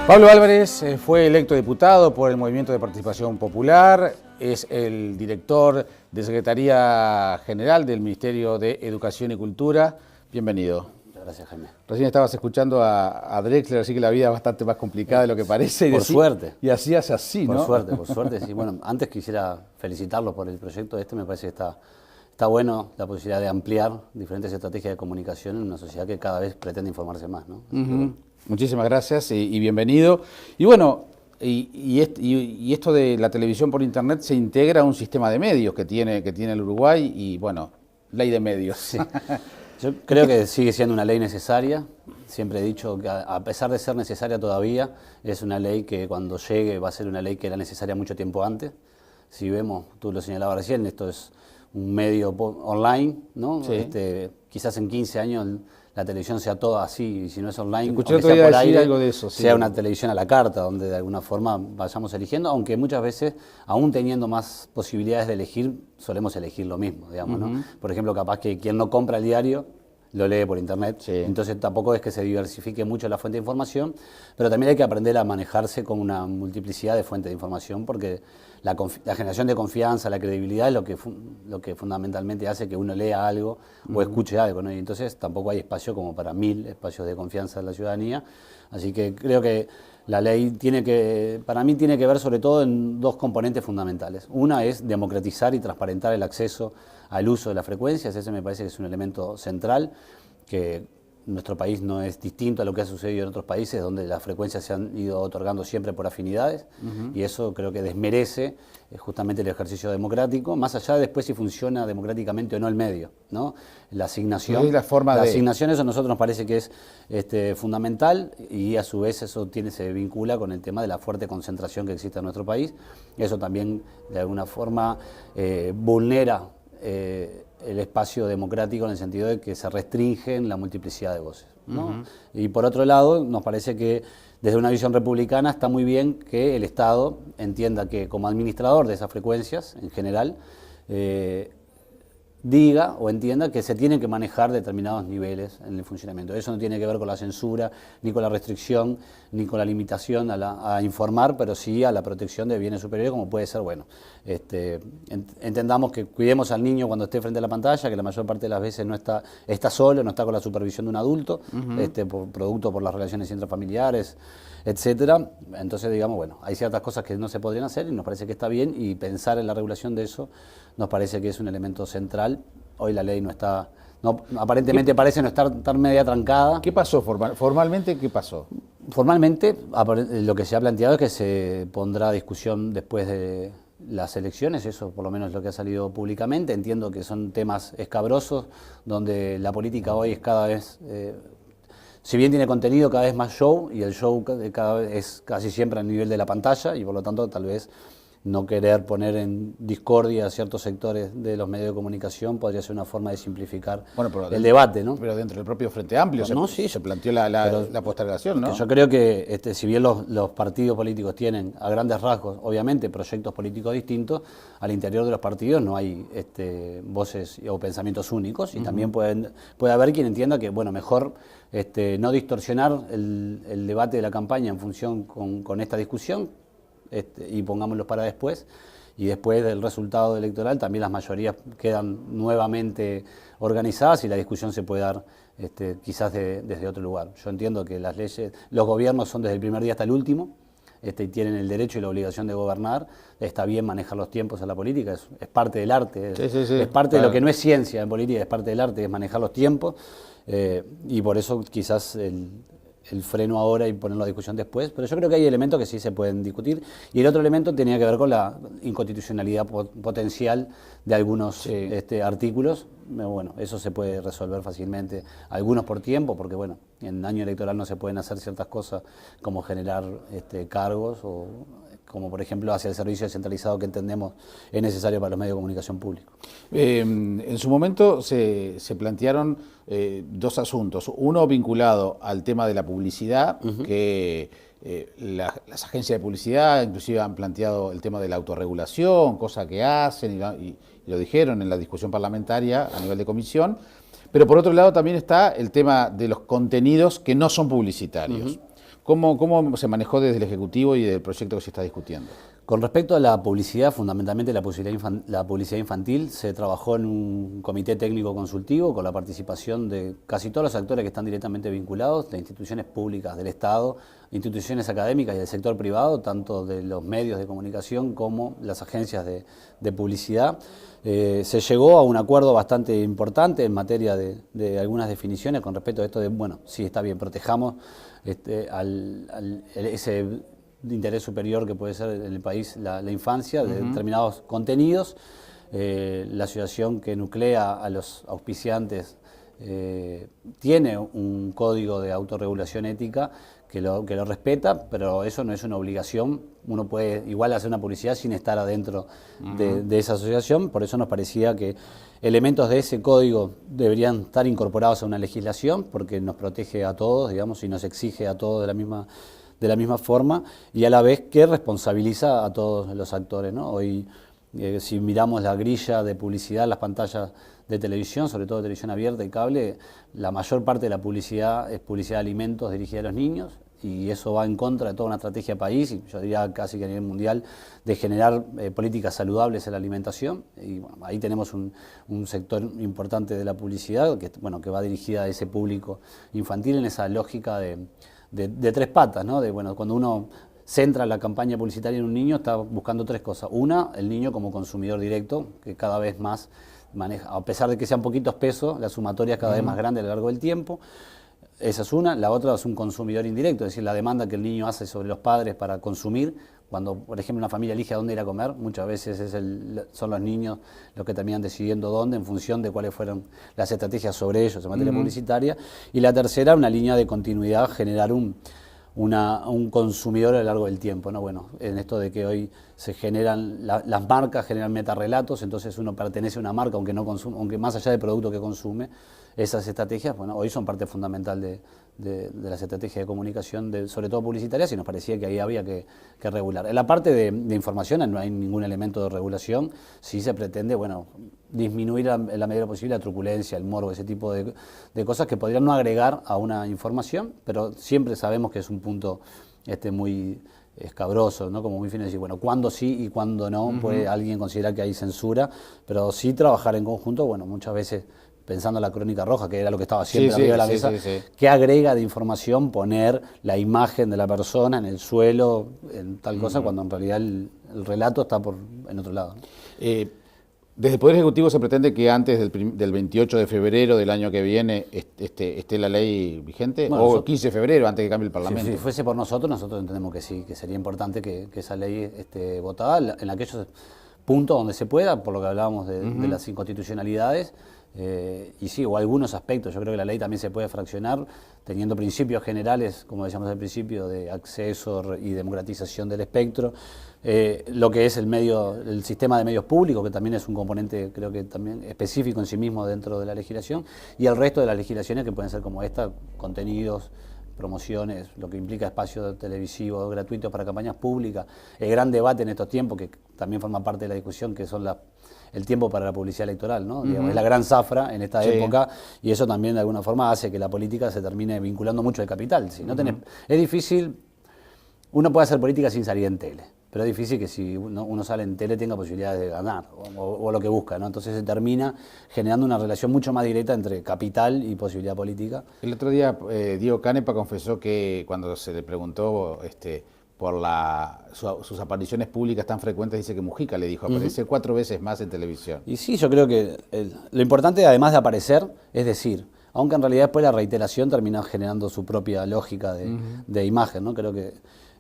Pablo Álvarez fue electo diputado por el Movimiento de Participación Popular, es el director de Secretaría General del Ministerio de Educación y Cultura. Bienvenido. Muchas gracias, Jaime. Recién estabas escuchando a Drexler, así que la vida es bastante más complicada de lo que parece. Por suerte. Y así hace así, ¿no? Por suerte, sí. Bueno, antes quisiera felicitarlos por el proyecto me parece que está bueno la posibilidad de ampliar diferentes estrategias de comunicación en una sociedad que cada vez pretende informarse más, ¿no? Muchísimas gracias y bienvenido. Y bueno, y esto de la televisión por internet se integra a un sistema de medios que tiene el Uruguay y bueno, ley de medios. Sí. Yo creo que sigue siendo una ley necesaria. Siempre he dicho que a pesar de ser necesaria todavía, es una ley que cuando llegue va a ser una ley que era necesaria mucho tiempo antes. Si vemos, tú lo señalabas recién, esto es un medio online, ¿no? Sí. Quizás en 15 años la televisión sea toda así, y si no es online, Escuché aunque sea por aire, algo de eso, sí. sea una televisión a la carta, donde de alguna forma vayamos eligiendo, aunque muchas veces, aún teniendo más posibilidades de elegir, solemos elegir lo mismo, digamos, ¿no? Por ejemplo, capaz que quien no compra el diario lo lee por internet, sí. Entonces tampoco es que se diversifique mucho la fuente de información, pero también hay que aprender a manejarse con una multiplicidad de fuentes de información, porque la generación de confianza, la credibilidad es lo que fundamentalmente hace que uno lea algo o escuche algo, ¿no? Y entonces tampoco hay espacio como para 1000 espacios de confianza en la ciudadanía, así que creo que la ley para mí tiene que ver sobre todo en dos componentes fundamentales. Una es democratizar y transparentar el acceso al uso de las frecuencias, ese me parece que es un elemento central, que nuestro país no es distinto a lo que ha sucedido en otros países, donde las frecuencias se han ido otorgando siempre por afinidades, y eso creo que desmerece justamente el ejercicio democrático, más allá de después si funciona democráticamente o no el medio, ¿no? La asignación, sí, la asignación, eso a nosotros nos parece que es fundamental, y a su vez eso se vincula con el tema de la fuerte concentración que existe en nuestro país. Eso también de alguna forma vulnera el espacio democrático en el sentido de que se restringen la multiplicidad de voces, ¿no? Y por otro lado, nos parece que desde una visión republicana está muy bien que el Estado entienda que como administrador de esas frecuencias en general, diga o entienda que se tienen que manejar determinados niveles en el funcionamiento. Eso no tiene que ver con la censura, ni con la restricción, ni con la limitación a informar, pero sí a la protección de bienes superiores, como puede ser, bueno, entendamos que cuidemos al niño cuando esté frente a la pantalla, que la mayor parte de las veces no está solo, no está con la supervisión de un adulto, producto por las relaciones intrafamiliares, etcétera. Entonces, digamos, bueno, hay ciertas cosas que no se podrían hacer y nos parece que está bien, y pensar en la regulación de eso nos parece que es un elemento central. Hoy la ley no está, aparentemente parece no estar media trancada. ¿Qué pasó formalmente? ¿Qué pasó? Formalmente, lo que se ha planteado es que se pondrá a discusión después de las elecciones, eso por lo menos es lo que ha salido públicamente. Entiendo que son temas escabrosos, donde la política hoy es cada vez, si bien tiene contenido, cada vez más show, y el show cada vez es casi siempre a nivel de la pantalla, y por lo tanto tal vez no querer poner en discordia a ciertos sectores de los medios de comunicación podría ser una forma de simplificar el debate, ¿no? Pero dentro del propio Frente Amplio se planteó la postergación, ¿no? Yo creo que si bien los partidos políticos tienen a grandes rasgos, obviamente, proyectos políticos distintos, al interior de los partidos no hay voces o pensamientos únicos, y también puede haber quien entienda que, bueno, mejor no distorsionar el debate de la campaña en función con esta discusión, y pongámoslos para después, y después del resultado electoral también las mayorías quedan nuevamente organizadas y la discusión se puede dar quizás desde otro lugar. Yo entiendo que las leyes, los gobiernos son desde el primer día hasta el último, y tienen el derecho y la obligación de gobernar. Está bien manejar los tiempos en la política, es parte del arte, es parte de lo que no es ciencia en política, es parte del arte, es manejar los tiempos, y por eso quizás el freno ahora y ponerlo a discusión después, pero yo creo que hay elementos que sí se pueden discutir, y el otro elemento tenía que ver con la inconstitucionalidad potencial de algunos artículos. Bueno, eso se puede resolver fácilmente, algunos por tiempo, porque bueno, en año electoral no se pueden hacer ciertas cosas como generar cargos, o como por ejemplo hacia el servicio descentralizado que entendemos es necesario para los medios de comunicación públicos. En su momento se plantearon dos asuntos, uno vinculado al tema de la publicidad, que las agencias de publicidad inclusive han planteado el tema de la autorregulación, cosa que hacen y lo dijeron en la discusión parlamentaria a nivel de comisión, pero por otro lado también está el tema de los contenidos que no son publicitarios. ¿Cómo se manejó desde el Ejecutivo y del proyecto que se está discutiendo? Con respecto a la publicidad, fundamentalmente la publicidad infantil, se trabajó en un comité técnico consultivo con la participación de casi todos los actores que están directamente vinculados, de instituciones públicas del Estado, instituciones académicas y del sector privado, tanto de los medios de comunicación como las agencias de publicidad. Se llegó a un acuerdo bastante importante en materia de algunas definiciones con respecto a esto de, bueno, sí, está bien, protejamos ese de interés superior que puede ser en el país la infancia, de determinados contenidos. La asociación que nuclea a los auspiciantes tiene un código de autorregulación ética que lo respeta, pero eso no es una obligación. Uno puede igual hacer una publicidad sin estar adentro de esa asociación. Por eso nos parecía que elementos de ese código deberían estar incorporados a una legislación, porque nos protege a todos, digamos, y nos exige a todos de la misma forma, y a la vez que responsabiliza a todos los actores, ¿no? Hoy, si miramos la grilla de publicidad en las pantallas de televisión, sobre todo televisión abierta y cable, la mayor parte de la publicidad es publicidad de alimentos dirigida a los niños, y eso va en contra de toda una estrategia de país, y yo diría casi que a nivel mundial, de generar políticas saludables en la alimentación. Y bueno, ahí tenemos un sector importante de la publicidad que va dirigida a ese público infantil en esa lógica de tres patas, ¿no? Bueno, cuando uno centra la campaña publicitaria en un niño, está buscando tres cosas. Una, el niño como consumidor directo, que cada vez más maneja, a pesar de que sean poquitos pesos, la sumatoria es cada vez más grande a lo largo del tiempo. Esa es una. La otra es un consumidor indirecto, es decir, la demanda que el niño hace sobre los padres para consumir. Cuando, por ejemplo, una familia elige a dónde ir a comer, muchas veces son los niños los que terminan decidiendo dónde, en función de cuáles fueron las estrategias sobre ellos en materia publicitaria. Y la tercera, una línea de continuidad, generar un consumidor a lo largo del tiempo, ¿no? Bueno, en esto de que hoy se generan, las marcas generan metarrelatos, entonces uno pertenece a una marca, aunque no consume, aunque más allá del producto que consume, esas estrategias, bueno, hoy son parte fundamental de las estrategias de comunicación, sobre todo publicitarias, y nos parecía que ahí había que regular. En la parte de información no hay ningún elemento de regulación, sí se pretende, bueno, disminuir en la medida posible la truculencia, el morbo, ese tipo de cosas que podrían no agregar a una información, pero siempre sabemos que es un punto muy escabroso, ¿no? Como muy fino decir, bueno, cuándo sí y cuándo no, puede alguien considerar que hay censura, pero sí trabajar en conjunto, bueno, muchas veces pensando en la crónica roja, que era lo que estaba siempre arriba de la mesa, ¿qué agrega de información poner la imagen de la persona en el suelo, en tal cosa, cuando en realidad el relato está en otro lado, ¿no? Desde el Poder Ejecutivo se pretende que antes del 28 de febrero del año que viene esté la ley vigente, bueno, o 15 de febrero, antes que cambie el Parlamento. Si fuese por nosotros entendemos que sí, que sería importante que esa ley esté votada en aquellos puntos donde se pueda, por lo que hablábamos de las inconstitucionalidades. Y sí, o algunos aspectos. Yo creo que la ley también se puede fraccionar teniendo principios generales, como decíamos al principio, de acceso y democratización del espectro, lo que es el sistema de medios públicos, que también es un componente, creo que también específico en sí mismo dentro de la legislación, y el resto de las legislaciones que pueden ser como esta, contenidos, promociones, lo que implica espacios televisivos gratuitos para campañas públicas, el gran debate en estos tiempos, que también forma parte de la discusión, que son el tiempo para la publicidad electoral, ¿no? Digamos, es la gran zafra en esta época, y eso también de alguna forma hace que la política se termine vinculando mucho al capital. Si no es difícil, uno puede hacer política sin salir en tele, pero es difícil que si uno sale en tele tenga posibilidades de ganar, o lo que busca, ¿no? Entonces se termina generando una relación mucho más directa entre capital y posibilidad política. El otro día Diego Canepa confesó que cuando se le preguntó por sus apariciones públicas tan frecuentes, dice que Mujica le dijo, aparece 4 veces más en televisión. Y sí, yo creo que lo importante, además de aparecer, es decir, aunque en realidad después la reiteración termina generando su propia lógica de imagen, ¿no? Creo que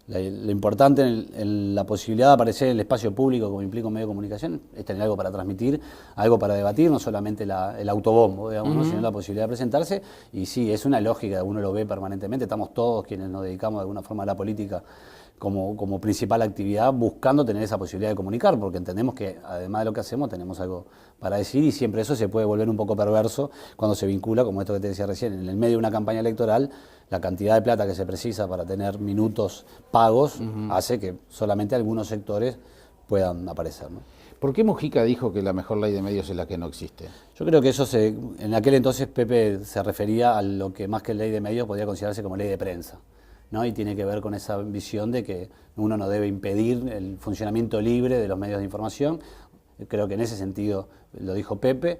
lo importante en la posibilidad de aparecer en el espacio público, como implica un medio de comunicación, es tener algo para transmitir, algo para debatir, no solamente el autobombo, digamos, ¿no? Sino la posibilidad de presentarse. Y sí, es una lógica, uno lo ve permanentemente, estamos todos quienes nos dedicamos de alguna forma a la política como principal actividad, buscando tener esa posibilidad de comunicar, porque entendemos que además de lo que hacemos tenemos algo para decir, y siempre eso se puede volver un poco perverso cuando se vincula, como esto que te decía recién, en el medio de una campaña electoral, la cantidad de plata que se precisa para tener minutos pagos hace que solamente algunos sectores puedan aparecer, ¿no? ¿Por qué Mujica dijo que la mejor ley de medios es la que no existe? Yo creo que eso en aquel entonces Pepe se refería a lo que más que ley de medios podría considerarse como ley de prensa. ¿no? Y tiene que ver con esa visión de que uno no debe impedir el funcionamiento libre de los medios de información. Creo que en ese sentido lo dijo Pepe.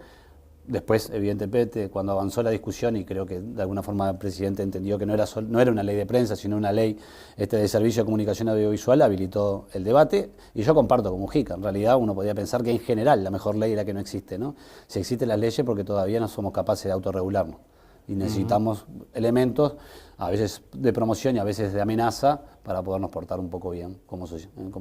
Después, evidentemente, cuando avanzó la discusión, y creo que de alguna forma el presidente entendió que no era una ley de prensa, sino una ley de servicio de comunicación audiovisual, habilitó el debate. Y yo comparto con Mujica. En realidad, uno podría pensar que en general la mejor ley es la que no existe, ¿no? Si existen las leyes porque todavía no somos capaces de autorregularnos. Y necesitamos elementos, a veces de promoción y a veces de amenaza, para podernos portar un poco bien como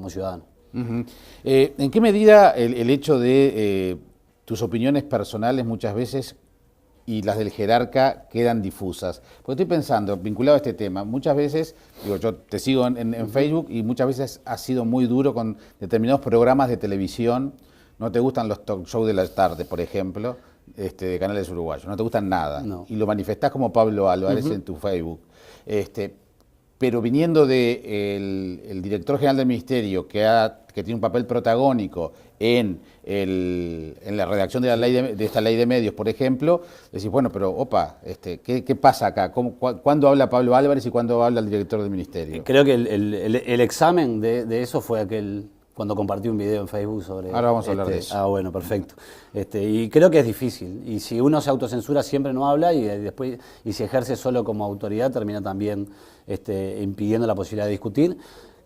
ciudadanos. ¿En qué medida el hecho de tus opiniones personales muchas veces y las del jerarca quedan difusas? Porque estoy pensando, vinculado a este tema, muchas veces, digo, yo te sigo en Facebook y muchas veces has sido muy duro con determinados programas de televisión. No te gustan los talk shows de la tarde, por ejemplo, de canales uruguayos, no te gustan nada. No. Y lo manifestás como Pablo Álvarez en tu Facebook. Pero viniendo de el director general del ministerio, que tiene un papel protagónico en la redacción de de esta ley de medios, por ejemplo, decís, bueno, pero opa, ¿qué pasa acá? ¿Cuándo habla Pablo Álvarez y cuándo habla el director del ministerio? Creo que el examen de eso fue cuando compartí un video en Facebook sobre... Ahora vamos a hablar de eso. Ah, bueno, perfecto. Y creo que es difícil. Y si uno se autocensura siempre no habla y si ejerce solo como autoridad termina también impidiendo la posibilidad de discutir.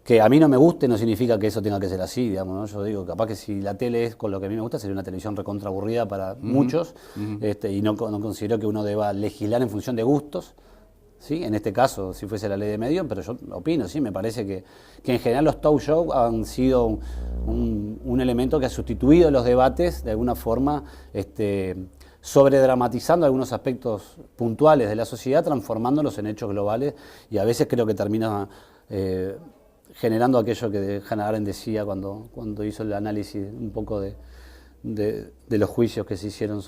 Que a mí no me guste no significa que eso tenga que ser así, digamos, ¿no? Yo digo, capaz que si la tele es con lo que a mí me gusta, sería una televisión recontra aburrida para muchos, y no considero que uno deba legislar en función de gustos. ¿Sí? En este caso, si fuese la ley de medios, pero yo opino, sí, me parece que en general los talk shows han sido un elemento que ha sustituido los debates de alguna forma, sobredramatizando algunos aspectos puntuales de la sociedad, transformándolos en hechos globales, y a veces creo que termina generando aquello que Hannah Arendt decía cuando hizo el análisis un poco de los juicios que se hicieron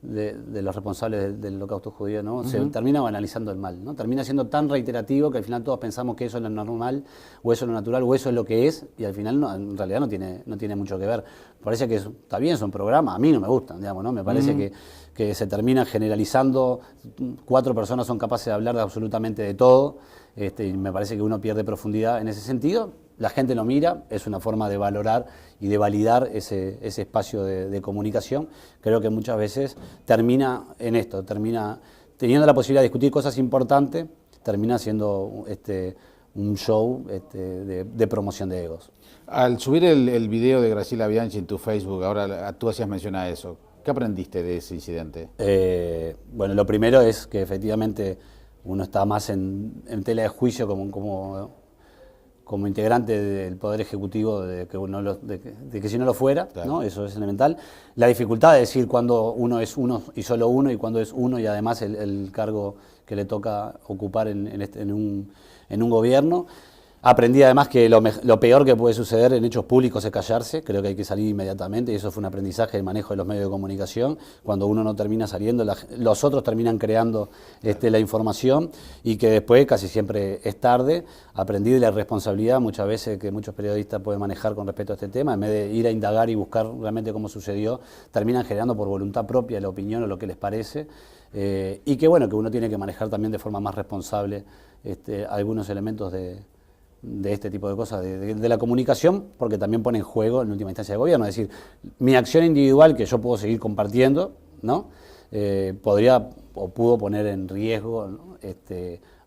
de los responsables del holocausto judío, ¿no? Se termina banalizando el mal, ¿no? Termina siendo tan reiterativo que al final todos pensamos que eso es lo normal, o eso es lo natural, o eso es lo que es, y al final en realidad no tiene mucho que ver. Parece que está bien, son programas, a mí no me gustan, digamos, ¿no? Me parece que se termina generalizando, 4 personas son capaces de hablar de absolutamente de todo, y me parece que uno pierde profundidad en ese sentido. La gente lo mira, es una forma de valorar y de validar ese espacio de comunicación. Creo que muchas veces termina en esto, termina teniendo la posibilidad de discutir cosas importantes, termina siendo un show de promoción de egos. Al subir el video de Graciela Bianchi en tu Facebook, ahora tú hacías mención a eso, ¿qué aprendiste de ese incidente? Bueno, lo primero es que efectivamente uno está más en tela de juicio como integrante del Poder Ejecutivo de que si no lo fuera, claro, ¿no? Eso es elemental. La dificultad de decir cuándo uno es uno y solo uno, y cuándo es uno y además el cargo que le toca ocupar en un gobierno. Aprendí además que lo peor que puede suceder en hechos públicos es callarse. Creo que hay que salir inmediatamente, y eso fue un aprendizaje del manejo de los medios de comunicación. Cuando uno no termina saliendo, los otros terminan creando la información, y que después casi siempre es tarde. Aprendí de la responsabilidad muchas veces que muchos periodistas pueden manejar con respecto a este tema. En vez de ir a indagar y buscar realmente cómo sucedió, terminan generando por voluntad propia la opinión o lo que les parece. Y que bueno, que uno tiene que manejar también de forma más responsable algunos elementos de este tipo de cosas, de la comunicación, porque también pone en juego en última instancia el gobierno. Es decir, mi acción individual, que yo puedo seguir compartiendo, ¿no? Podría o pudo poner en riesgo, ¿no?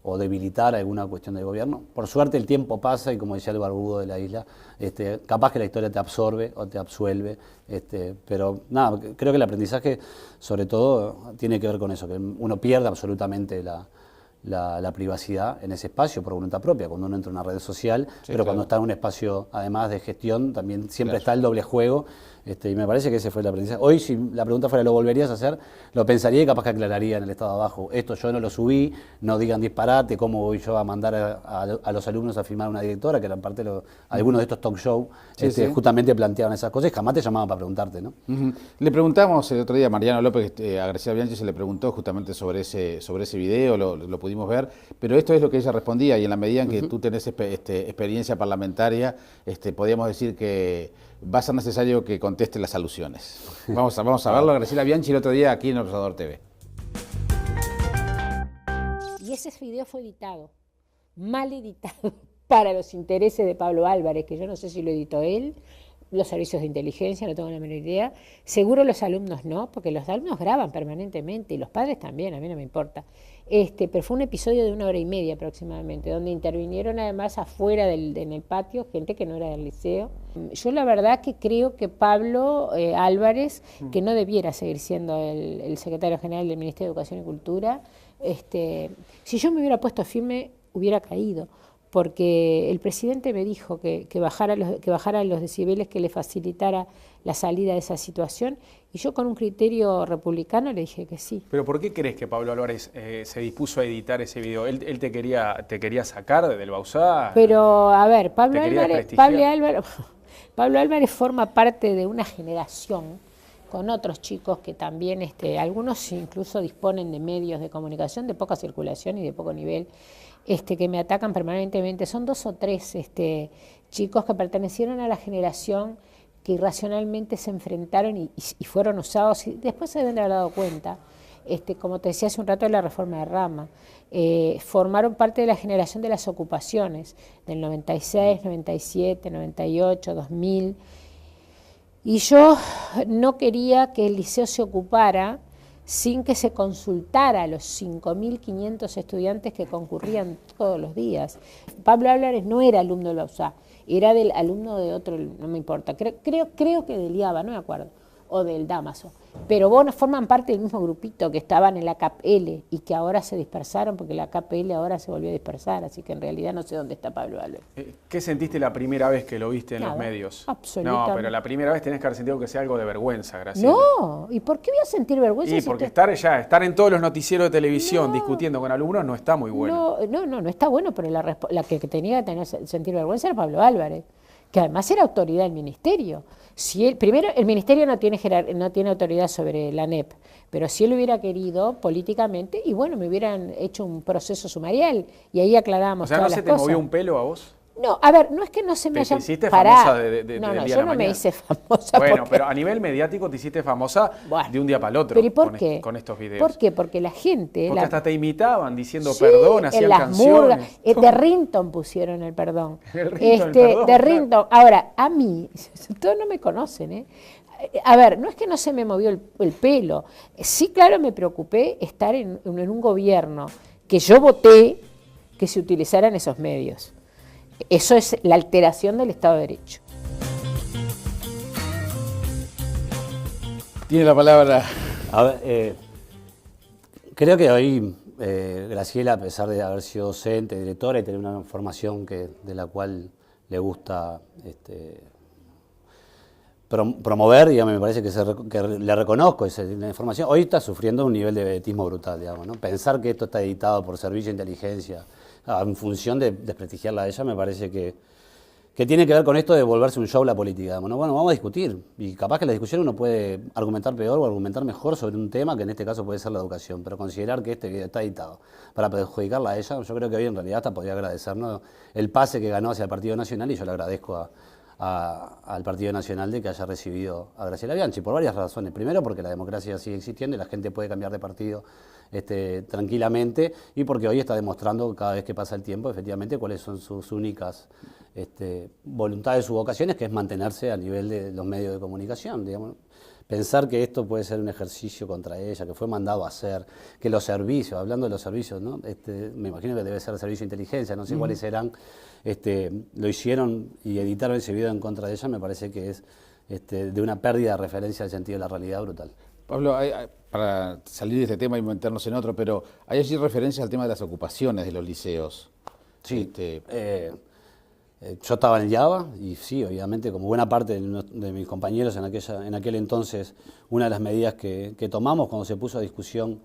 O debilitar alguna cuestión del gobierno. Por suerte el tiempo pasa, y como decía el barbudo de la isla, capaz que la historia te absorbe o te absuelve, pero nada, creo que el aprendizaje sobre todo tiene que ver con eso, que uno pierde absolutamente la privacidad en ese espacio por voluntad propia, cuando uno entra en una red social, sí, pero claro, cuando está en un espacio además de gestión, también siempre claro, está el doble juego, y me parece que ese fue el aprendizaje. Hoy, si la pregunta fuera, ¿lo volverías a hacer? Lo pensaría y capaz que aclararía en el estado de abajo. Esto yo no lo subí, no digan disparate, ¿cómo voy yo a mandar a los alumnos a filmar a una directora? Que eran parte algunos de estos talk shows sí. Justamente planteaban esas cosas y jamás te llamaban para preguntarte, ¿no? Le preguntamos el otro día a Mariano López, a Graciela Bianchi se le preguntó justamente sobre ese video, lo pudimos ver, pero esto es lo que ella respondía, y en la medida en que tú tenés experiencia parlamentaria, podríamos decir que va a ser necesario que conteste las alusiones. Vamos a verlo a Graciela Bianchi el otro día aquí en Observador TV. Y ese video fue editado. mal editado para los intereses de Pablo Álvarez, que yo no sé si lo editó él, los servicios de inteligencia, no tengo la menor idea. Seguro los alumnos no, porque los alumnos graban permanentemente y los padres también, a mí no me importa. Pero fue un episodio de 1 hora y media aproximadamente, donde intervinieron además afuera en el patio gente que no era del liceo. Yo la verdad que creo que Pablo Álvarez, que no debiera seguir siendo el secretario general del Ministerio de Educación y Cultura, si yo me hubiera puesto firme, hubiera caído. Porque el presidente me dijo que bajara los decibeles, que le facilitara la salida de esa situación, y yo con un criterio republicano le dije que sí. ¿Pero por qué crees que Pablo Álvarez se dispuso a editar ese video? ¿Él te quería sacar del Bauzá? Pero, a ver, Pablo Álvarez forma parte de una generación con otros chicos que también, algunos incluso disponen de medios de comunicación de poca circulación y de poco nivel, que me atacan permanentemente. Son 2 o 3 chicos que pertenecieron a la generación que irracionalmente se enfrentaron y fueron usados, y después se deben de haber dado cuenta, como te decía hace un rato, de la reforma de Rama. Formaron parte de la generación de las ocupaciones, del 96, 97, 98, 2000, y yo no quería que el liceo se ocupara sin que se consultara a los 5.500 estudiantes que concurrían todos los días. Pablo Álvarez no era alumno del Bauzá, era del alumno de otro, no me importa, creo que del IABA, no me acuerdo, o del Damaso. Pero bueno, forman parte del mismo grupito que estaban en la CAPL y que ahora se dispersaron porque la CAPL ahora se volvió a dispersar, así que en realidad no sé dónde está Pablo Álvarez. ¿Qué sentiste la primera vez que lo viste en Nada, los medios? absolutamente. No, pero la primera vez tenés que haber sentido que sea algo de vergüenza, Graciela. No, ¿y por qué voy a sentir vergüenza? Y porque estar en todos los noticieros de televisión discutiendo con alumnos no está muy bueno. No está bueno, pero la que tenía que sentir vergüenza era Pablo Álvarez, que además era autoridad del ministerio. Primero, el ministerio no tiene autoridad sobre la ANEP, pero si él hubiera querido políticamente, y bueno, me hubieran hecho un proceso sumarial y ahí aclarábamos todas las cosas. ¿O sea, no se te movió un pelo a vos? No, a ver, no es que no se me haya... ¿Te hiciste famosa No, yo no me hice famosa. Bueno, pero a nivel mediático te hiciste famosa de un día para el otro. ¿Pero y por qué? Con estos videos. ¿Por qué? Porque la gente... Porque hasta te imitaban diciendo perdón, hacían canciones. De Rinton pusieron el perdón. El perdón, de Rinton. Ahora, a mí, todos no me conocen, ¿eh? A ver, no es que no se me movió el pelo. Sí, claro, me preocupé estar en un gobierno que yo voté que se utilizaran esos medios. Eso es la alteración del Estado de Derecho. Tiene la palabra. A ver, creo que hoy Graciela, a pesar de haber sido docente, directora y tener una formación de la cual le gusta promover, digamos, me parece que le reconozco esa información, hoy está sufriendo un nivel de vedetismo brutal, digamos, ¿no? Pensar que esto está editado por servicio de inteligencia en función de desprestigiarla a ella, me parece que tiene que ver con esto de volverse un show la política. Digamos, ¿no? Bueno, vamos a discutir, y capaz que en la discusión uno puede argumentar peor o argumentar mejor sobre un tema que en este caso puede ser la educación, pero considerar que este video está editado para perjudicarla a ella, yo creo que hoy en realidad hasta podría agradecernos el pase que ganó hacia el Partido Nacional, y yo le agradezco al Partido Nacional de que haya recibido a Graciela Bianchi, por varias razones. Primero, porque la democracia sigue existiendo y la gente puede cambiar de partido tranquilamente, y porque hoy está demostrando cada vez que pasa el tiempo efectivamente cuáles son sus únicas voluntades u vocaciones, que es mantenerse a nivel de los medios de comunicación, digamos. Pensar que esto puede ser un ejercicio contra ella, que fue mandado a hacer, que los servicios, hablando de los servicios, ¿no? Me imagino que debe ser el servicio de inteligencia, no sé cuáles serán, lo hicieron y editaron ese video en contra de ella, me parece que es de una pérdida de referencia al sentido de la realidad brutal. Pablo, para salir de este tema y meternos en otro, pero hay allí referencias al tema de las ocupaciones de los liceos. Sí, yo estaba en el IABA y sí, obviamente, como buena parte de mis compañeros en aquel entonces, una de las medidas que tomamos cuando se puso a discusión,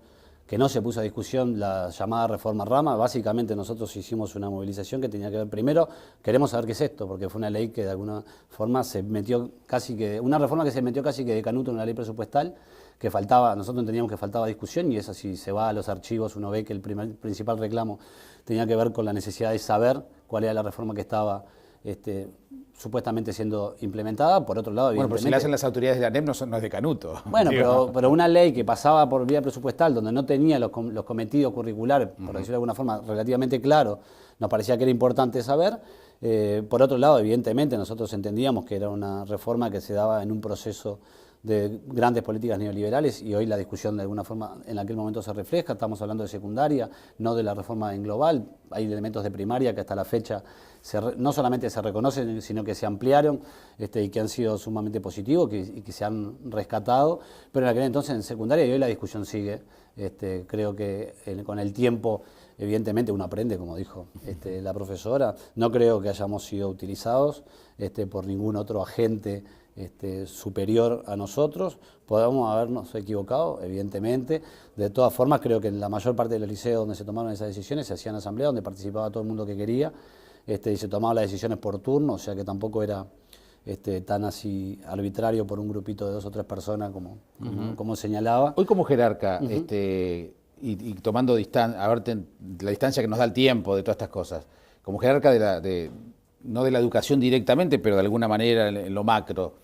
que no se puso a discusión la llamada reforma Rama, básicamente nosotros hicimos una movilización que tenía que ver, primero, queremos saber qué es esto, porque fue una ley que de alguna forma una reforma que se metió casi que de canuto en una ley presupuestal, que nosotros entendíamos que faltaba discusión, y eso, si se va a los archivos, uno ve que el principal reclamo tenía que ver con la necesidad de saber cuál era la reforma que estaba supuestamente siendo implementada. Por otro lado, bueno, pero si la hacen las autoridades de la ANEP no es de canuto. Bueno, pero una ley que pasaba por vía presupuestal, donde no tenía los cometidos curriculares, por decirlo de alguna forma, relativamente claros, nos parecía que era importante saber. Por otro lado, evidentemente, nosotros entendíamos que era una reforma que se daba en un proceso de grandes políticas neoliberales y hoy la discusión de alguna forma en aquel momento se refleja. Estamos hablando de secundaria, no de la reforma en global. Hay elementos de primaria que hasta la fecha no solamente se reconocen, sino que se ampliaron y que han sido sumamente positivos y que se han rescatado. Pero en aquel entonces en secundaria y hoy la discusión sigue. Creo que con el tiempo, evidentemente uno aprende, como dijo la profesora. No creo que hayamos sido utilizados por ningún otro agente superior a nosotros. Podemos habernos equivocado, evidentemente. De todas formas, creo que en la mayor parte de los liceos donde se tomaron esas decisiones se hacían asambleas donde participaba todo el mundo que quería y se tomaban las decisiones por turno, o sea que tampoco era tan así arbitrario por un grupito de 2 o 3 personas como señalaba. Hoy como jerarca, y tomando la distancia que nos da el tiempo de todas estas cosas, como jerarca no de la educación directamente, pero de alguna manera en lo macro,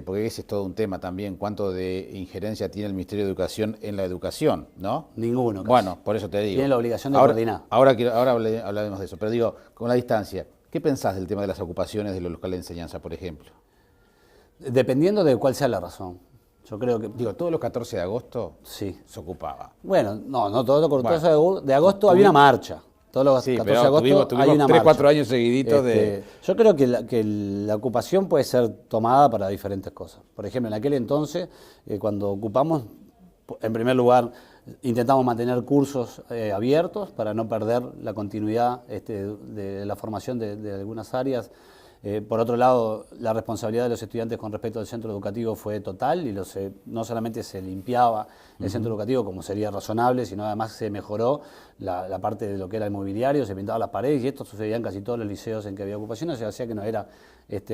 porque ese es todo un tema también, cuánto de injerencia tiene el Ministerio de Educación en la educación, ¿no? Ninguno. Casi. Bueno, por eso te digo. Tiene la obligación de coordinar. Ahora hablaremos de eso, pero digo, con la distancia, ¿qué pensás del tema de las ocupaciones de los locales de enseñanza, por ejemplo? Dependiendo de cuál sea la razón. Yo creo que... Digo, todos los 14 de agosto sí. se ocupaba. Bueno, no todos los 14 de agosto había una marcha. Todos los 14 de agosto tuvimos hay una 3-4 años seguiditos de... Yo creo que la ocupación puede ser tomada para diferentes cosas. Por ejemplo, en aquel entonces, cuando ocupamos, en primer lugar, intentamos mantener cursos abiertos para no perder la continuidad de la formación de algunas áreas. Por otro lado, la responsabilidad de los estudiantes con respecto al centro educativo fue total y no solamente se limpiaba el centro educativo como sería razonable, sino además se mejoró la parte de lo que era el mobiliario, se pintaban las paredes y esto sucedía en casi todos los liceos en que había ocupaciones, o sea, hacía que no era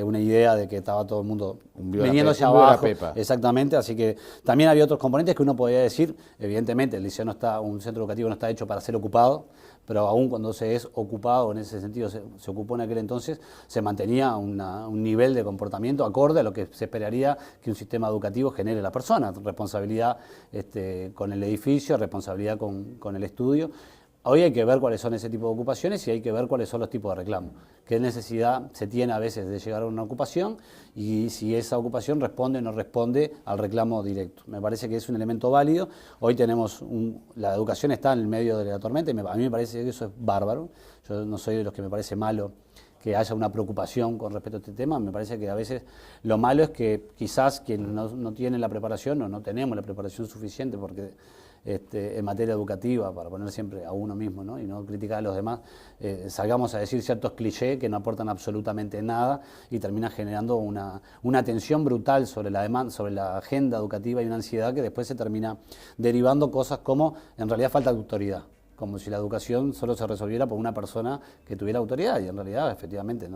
una idea de que estaba todo el mundo viniendo hacia abajo. Exactamente, así que también había otros componentes que uno podía decir, evidentemente el liceo un centro educativo no está hecho para ser ocupado, pero aún cuando se es ocupado, en ese sentido se ocupó en aquel entonces, se mantenía un nivel de comportamiento acorde a lo que se esperaría que un sistema educativo genere a la persona, responsabilidad con el edificio, responsabilidad con el estudio. Hoy hay que ver cuáles son ese tipo de ocupaciones y hay que ver cuáles son los tipos de reclamos. Qué necesidad se tiene a veces de llegar a una ocupación y si esa ocupación responde o no responde al reclamo directo. Me parece que es un elemento válido. Hoy tenemos la educación está en el medio de la tormenta y a mí me parece que eso es bárbaro. Yo no soy de los que me parece malo que haya una preocupación con respecto a este tema. Me parece que a veces lo malo es que quizás quien no tiene la preparación o no tenemos la preparación suficiente porque en materia educativa, para poner siempre a uno mismo, ¿no? Y no criticar a los demás, salgamos a decir ciertos clichés que no aportan absolutamente nada y termina generando una tensión brutal sobre la demanda, sobre la agenda educativa y una ansiedad que después se termina derivando cosas como en realidad falta de autoridad, como si la educación solo se resolviera por una persona que tuviera autoridad, y en realidad, efectivamente,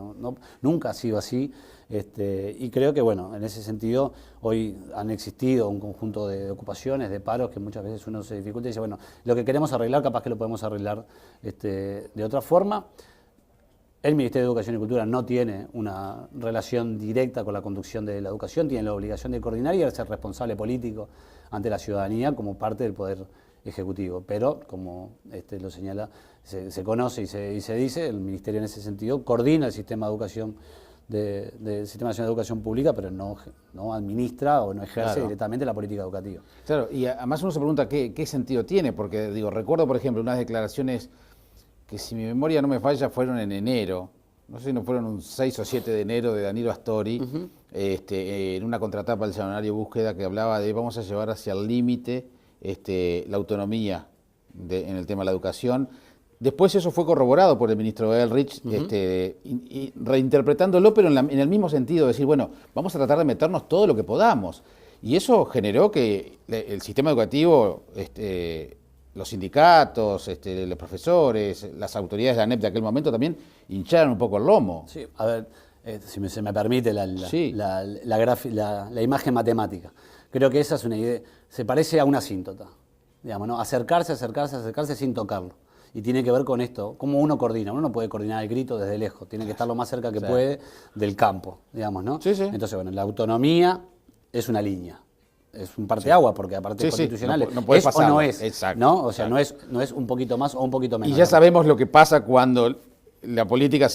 nunca ha sido así, y creo que, bueno, en ese sentido, hoy han existido un conjunto de ocupaciones, de paros, que muchas veces uno se dificulta y dice, bueno, lo que queremos arreglar, capaz que lo podemos arreglar de otra forma. El Ministerio de Educación y Cultura no tiene una relación directa con la conducción de la educación, tiene la obligación de coordinar y de ser responsable político ante la ciudadanía como parte del Poder Ejecutivo, pero como lo señala, se conoce y se dice, el Ministerio en ese sentido coordina el sistema de educación del Sistema Nacional de Educación Pública, pero no administra o no ejerce directamente la política educativa. Claro, y además uno se pregunta qué sentido tiene, porque digo, recuerdo por ejemplo unas declaraciones que si mi memoria no me falla fueron en enero, no sé si no fueron un 6 o 7 de enero de Danilo Astori, en una contratapa del semanario Búsqueda que hablaba de vamos a llevar hacia el límite la autonomía en el tema de la educación. Después eso fue corroborado por el ministro Elrich, y reinterpretándolo, pero en el mismo sentido, decir, bueno, vamos a tratar de meternos todo lo que podamos. Y eso generó que el sistema educativo, los sindicatos, los profesores, las autoridades de la ANEP de aquel momento también hincharon un poco el lomo. Sí, a ver, si se me permite la imagen matemática. Creo que esa es una idea, se parece a una asíntota, digamos, ¿no? Acercarse sin tocarlo. Y tiene que ver con esto, cómo uno coordina. Uno no puede coordinar el grito desde lejos, tiene que estar lo más cerca que puede del campo, digamos, ¿no? Sí, sí. Entonces, bueno, la autonomía es una línea. es un parteaguas, porque aparte Sí, constitucionales no puede es o pasarlo. no es, Exacto, ¿no? O sea, exacto. no es un poquito más o un poquito menos. Y ya sabemos lo que pasa cuando la política o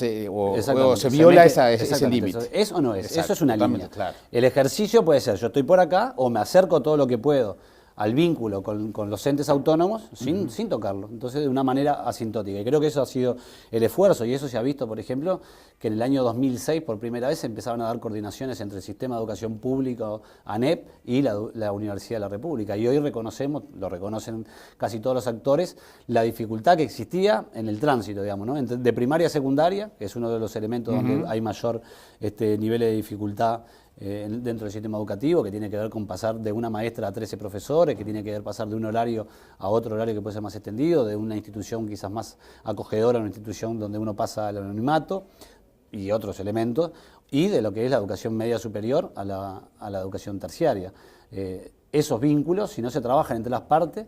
se viola ese exactamente, límite. ¿es o no es? Exacto, Eso es una totalmente, línea. claro. El ejercicio puede ser, yo estoy por acá o me acerco todo lo que puedo al vínculo con los entes autónomos sin tocarlo. Entonces, de una manera asintótica. Y creo que eso ha sido el esfuerzo, y eso se ha visto, por ejemplo, que en el año 2006, por primera vez, se empezaron a dar coordinaciones entre el Sistema de Educación Público, ANEP, y la Universidad de la República. Y hoy reconocemos, lo reconocen casi todos los actores, la dificultad que existía en el tránsito, digamos, ¿no? De primaria a secundaria, que es uno de los elementos donde hay mayor nivel de dificultad dentro del sistema educativo, que tiene que ver con pasar de una maestra a 13 profesores, que tiene que ver pasar de un horario a otro horario que puede ser más extendido, de una institución quizás más acogedora a una institución donde uno pasa al anonimato y otros elementos, y de lo que es la educación media superior a la educación terciaria. Esos vínculos, si no se trabajan entre las partes,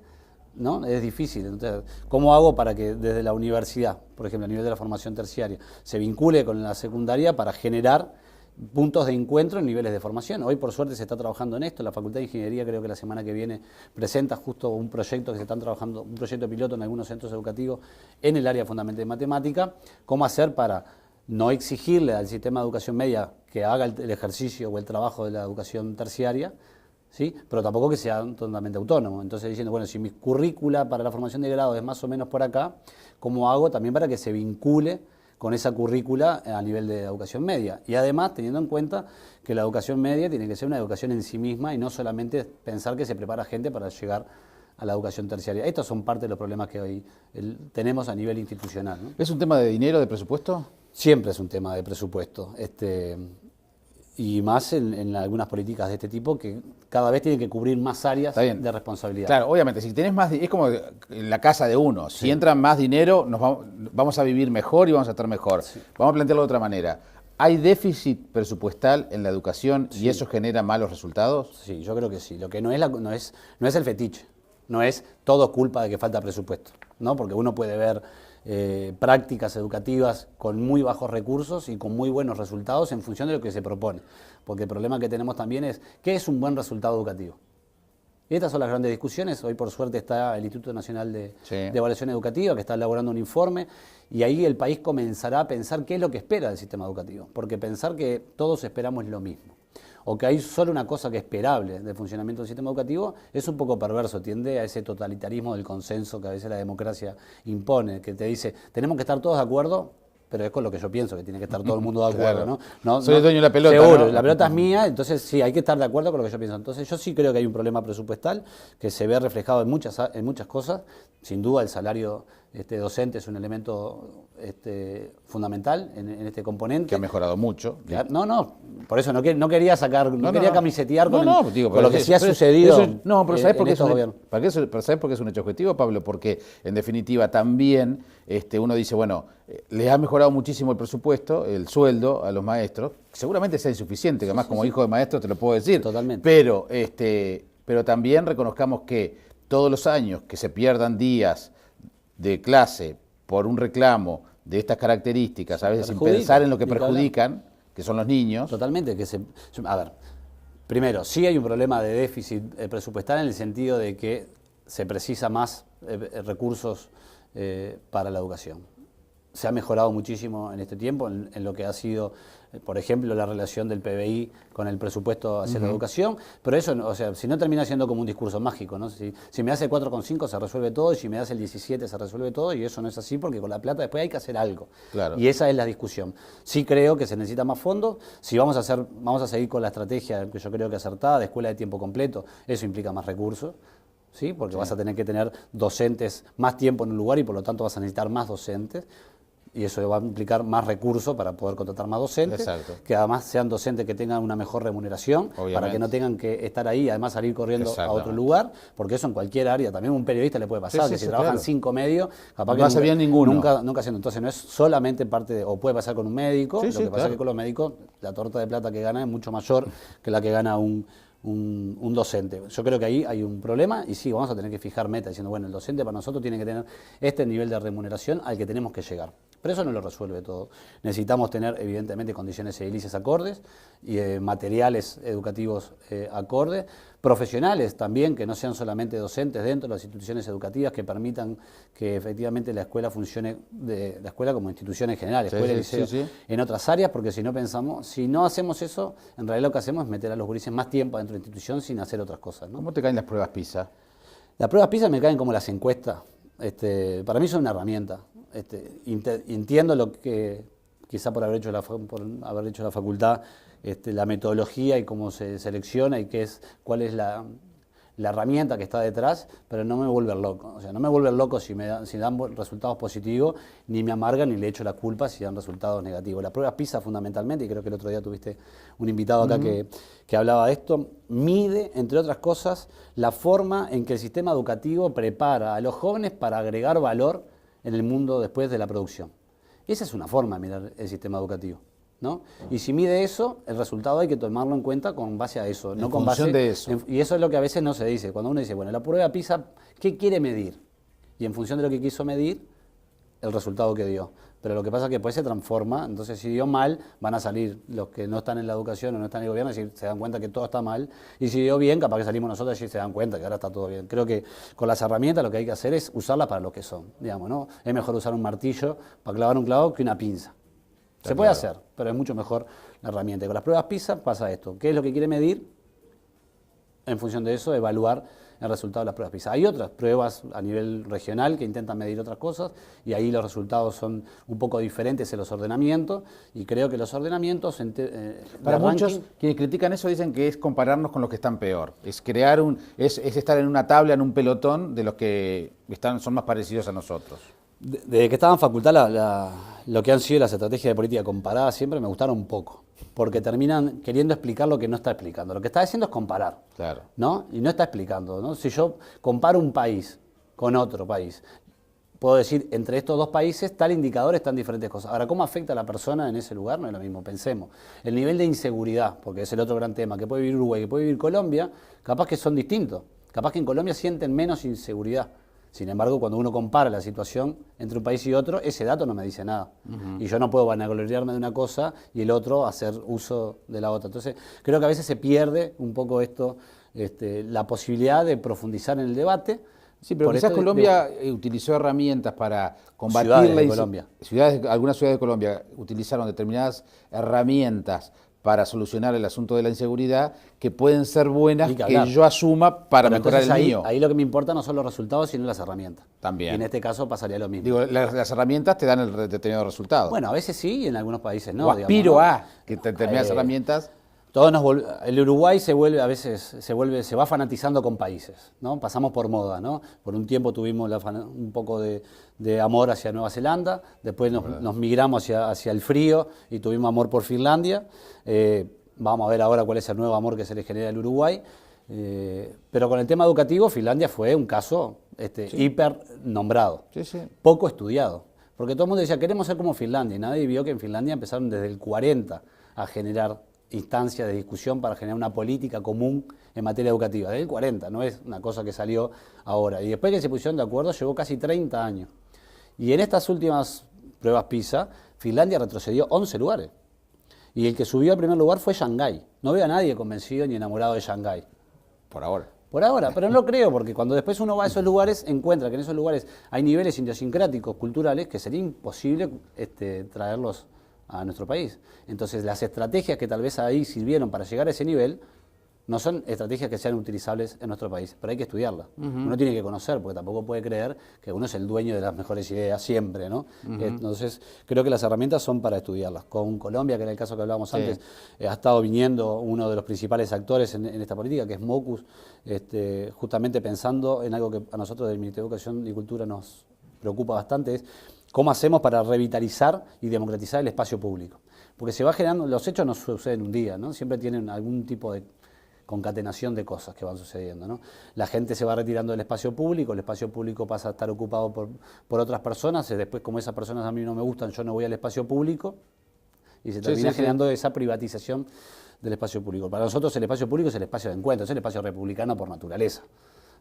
¿no? Es difícil. Entonces, ¿cómo hago para que desde la universidad, por ejemplo, a nivel de la formación terciaria, se vincule con la secundaria para generar puntos de encuentro en niveles de formación? Hoy, por suerte, se está trabajando en esto. La Facultad de Ingeniería, creo que la semana que viene, presenta justo un proyecto que se están trabajando, un proyecto piloto en algunos centros educativos en el área fundamental de matemática. ¿Cómo hacer para no exigirle al sistema de educación media que haga el ejercicio o el trabajo de la educación terciaria, ¿sí? Pero tampoco que sea totalmente autónomo? Entonces, diciendo, bueno, si mi currícula para la formación de grado es más o menos por acá, ¿cómo hago también para que se vincule con esa currícula a nivel de educación media? Y además, teniendo en cuenta que la educación media tiene que ser una educación en sí misma y no solamente pensar que se prepara gente para llegar a la educación terciaria. Estos son parte de los problemas que hoy tenemos a nivel institucional, ¿no? ¿Es un tema de dinero, de presupuesto? Siempre es un tema de presupuesto. Y más en algunas políticas de este tipo que cada vez tienen que cubrir más áreas de responsabilidad. Claro, obviamente, si tenés más, es como en la casa de uno, si entra más dinero, vamos a vivir mejor y vamos a estar mejor. Sí. Vamos a plantearlo de otra manera. ¿Hay déficit presupuestal en la educación y eso genera malos resultados? Sí, yo creo que sí. Lo que no es el fetiche, no es todo culpa de que falta presupuesto, ¿no? Porque uno puede ver prácticas educativas con muy bajos recursos y con muy buenos resultados en función de lo que se propone. Porque el problema que tenemos también es, ¿qué es un buen resultado educativo? Y estas son las grandes discusiones. Hoy, por suerte, está el Instituto Nacional de Evaluación Educativa, que está elaborando un informe, y ahí el país comenzará a pensar qué es lo que espera del sistema educativo. Porque pensar que todos esperamos lo mismo, o que hay solo una cosa que es esperable del funcionamiento del sistema educativo, es un poco perverso, tiende a ese totalitarismo del consenso que a veces la democracia impone, que te dice, tenemos que estar todos de acuerdo, pero es con lo que yo pienso, que tiene que estar todo el mundo de acuerdo, claro. ¿no? Soy el dueño de la pelota, seguro, ¿no? La pelota es mía, entonces sí, hay que estar de acuerdo con lo que yo pienso. Entonces yo sí creo que hay un problema presupuestal que se ve reflejado en muchas cosas. Sin duda el salario docente es un elemento fundamental en este componente. Que ha mejorado mucho. No, por eso no quería camisetear con lo que sí ha sucedido. Pero ¿sabés por qué ¿sabés por qué es un hecho objetivo, Pablo? Porque en definitiva también uno dice, bueno, les ha mejorado muchísimo el presupuesto, el sueldo a los maestros, seguramente sea insuficiente, que además como hijo de maestro te lo puedo decir. Totalmente. Pero también reconozcamos que todos los años que se pierdan días de clase por un reclamo de estas características, a veces sin pensar en lo que perjudican, que son los niños. Totalmente. A ver, primero, sí hay un problema de déficit presupuestal en el sentido de que se precisa más recursos para la educación. Se ha mejorado muchísimo en este tiempo en lo que ha sido, por ejemplo, la relación del PBI con el presupuesto hacia la educación, pero eso, o sea, si no termina siendo como un discurso mágico, ¿no? Si me hace 4,5 se resuelve todo, y si me das el 17 se resuelve todo, y eso no es así porque con la plata después hay que hacer algo. Claro. Y esa es la discusión. Sí creo que se necesita más fondos. Si vamos a seguir con la estrategia que yo creo que acertada de escuela de tiempo completo, eso implica más recursos. ¿Sí? Porque vas a tener que tener docentes más tiempo en un lugar y por lo tanto vas a necesitar más docentes. Y eso va a implicar más recursos para poder contratar más docentes. Exacto. Que además sean docentes que tengan una mejor remuneración, para que no tengan que estar ahí y además salir corriendo a otro lugar, porque eso en cualquier área, también a un periodista le puede pasar, que si trabajan 5 medios, capaz que nunca haciendo. Entonces no es solamente parte o puede pasar con un médico, lo que pasa es que con los médicos la torta de plata que gana es mucho mayor que la que gana un docente. Yo creo que ahí hay un problema y sí, vamos a tener que fijar metas diciendo, bueno, el docente para nosotros tiene que tener este nivel de remuneración al que tenemos que llegar. Pero eso no lo resuelve todo. Necesitamos tener, evidentemente, condiciones edilicias acordes, y materiales educativos acordes, profesionales también, que no sean solamente docentes dentro de las instituciones educativas, que permitan que efectivamente la escuela funcione, la escuela como institución en general, escuela y liceo, en otras áreas, porque si no hacemos eso, en realidad lo que hacemos es meter a los gurises más tiempo dentro de la institución sin hacer otras cosas, ¿no? ¿Cómo te caen las pruebas PISA? Las pruebas PISA me caen como las encuestas. Para mí son una herramienta. Entiendo lo que, quizá por haber hecho la facultad, la metodología y cómo se selecciona y cuál es la herramienta que está detrás, pero no me vuelve loco. O sea, no me vuelve loco si dan resultados positivos, ni me amargan ni le echo la culpa si dan resultados negativos. Las pruebas PISA fundamentalmente, y creo que el otro día tuviste un invitado acá que hablaba de esto, mide, entre otras cosas, la forma en que el sistema educativo prepara a los jóvenes para agregar valor en el mundo después de la producción. Esa es una forma de mirar el sistema educativo, ¿no? Y si mide eso, el resultado hay que tomarlo en cuenta con base a eso, no con base de eso. Y eso es lo que a veces no se dice. Cuando uno dice, bueno, la prueba PISA, ¿qué quiere medir? Y en función de lo que quiso medir, el resultado que dio. Pero lo que pasa es que después se transforma, entonces si dio mal, van a salir los que no están en la educación o no están en el gobierno, y se dan cuenta que todo está mal, y si dio bien, capaz que salimos nosotros y se dan cuenta que ahora está todo bien. Creo que con las herramientas lo que hay que hacer es usarlas para lo que son, digamos, ¿no? Es mejor usar un martillo para clavar un clavo que una pinza. Se puede hacer, pero es mucho mejor la herramienta. Y con las pruebas PISA pasa esto. ¿Qué es lo que quiere medir? En función de eso, evaluar el resultado de las pruebas PISA. Hay otras pruebas a nivel regional que intentan medir otras cosas, y ahí los resultados son un poco diferentes en los ordenamientos, y creo que los ordenamientos... Para muchos, quienes critican eso dicen que es compararnos con los que están peor. Es es estar en una tabla, en un pelotón de los que son más parecidos a nosotros. Desde que estaba en facultad, lo que han sido las estrategias de política comparada siempre me gustaron un poco, porque terminan queriendo explicar lo que no está explicando. Lo que está haciendo es comparar, claro, ¿no? Y no está explicando, ¿no? Si yo comparo un país con otro país, puedo decir, entre estos dos países, tal indicador están diferentes cosas. Ahora, ¿cómo afecta a la persona en ese lugar? No es lo mismo, pensemos. El nivel de inseguridad, porque es el otro gran tema, que puede vivir Uruguay, que puede vivir Colombia, capaz que son distintos. Capaz que en Colombia sienten menos inseguridad. Sin embargo, cuando uno compara la situación entre un país y otro, ese dato no me dice nada. Y yo no puedo vanagloriarme de una cosa y el otro hacer uso de la otra. Entonces, creo que a veces se pierde un poco la posibilidad de profundizar en el debate. Sí, pero quizás Colombia utilizó herramientas para combatir algunas ciudades de Colombia utilizaron determinadas herramientas para solucionar el asunto de la inseguridad que pueden ser buenas, que yo asuma para mejorar el mío. Ahí lo que me importa no son los resultados, sino las herramientas. También. Y en este caso pasaría lo mismo. Digo, las herramientas te dan el determinado resultado. Bueno, a veces sí y en algunos países no. O aspiro a que determinadas herramientas... El Uruguay a veces se va fanatizando con países, ¿no? Pasamos por moda, ¿no? Por un tiempo tuvimos un poco de amor hacia Nueva Zelanda, después nos migramos hacia el frío y tuvimos amor por Finlandia. Vamos a ver ahora cuál es el nuevo amor que se le genera al Uruguay. Pero con el tema educativo, Finlandia fue un caso hiper nombrado, poco estudiado. Porque todo el mundo decía, queremos ser como Finlandia, y nadie vio que en Finlandia empezaron desde el 40 a generar instancias de discusión para generar una política común en materia educativa. Desde el 40, no es una cosa que salió ahora. Y después que se pusieron de acuerdo, llevó casi 30 años. Y en estas últimas pruebas PISA, Finlandia retrocedió 11 lugares. Y el que subió al primer lugar fue Shanghái. No veo a nadie convencido ni enamorado de Shanghái. Por ahora. Por ahora, pero no lo creo, porque cuando después uno va a esos lugares, encuentra que en esos lugares hay niveles idiosincráticos, culturales, que sería imposible traerlos a nuestro país. Entonces, las estrategias que tal vez ahí sirvieron para llegar a ese nivel no son estrategias que sean utilizables en nuestro país, pero hay que estudiarlas. Uno tiene que conocer, porque tampoco puede creer que uno es el dueño de las mejores ideas siempre, ¿no? Entonces, creo que las herramientas son para estudiarlas. Con Colombia, que era el caso que hablábamos antes, ha estado viniendo uno de los principales actores en esta política, que es Mocus, justamente pensando en algo que a nosotros del Ministerio de Educación y Cultura nos preocupa bastante, es cómo hacemos para revitalizar y democratizar el espacio público. Porque se va generando, los hechos no suceden un día, ¿no? Siempre tienen algún tipo de concatenación de cosas que van sucediendo, ¿no? La gente se va retirando del espacio público, el espacio público pasa a estar ocupado por otras personas, y después como esas personas a mí no me gustan, yo no voy al espacio público, y se termina generando esa privatización del espacio público. Para nosotros el espacio público es el espacio de encuentro, es el espacio republicano por naturaleza.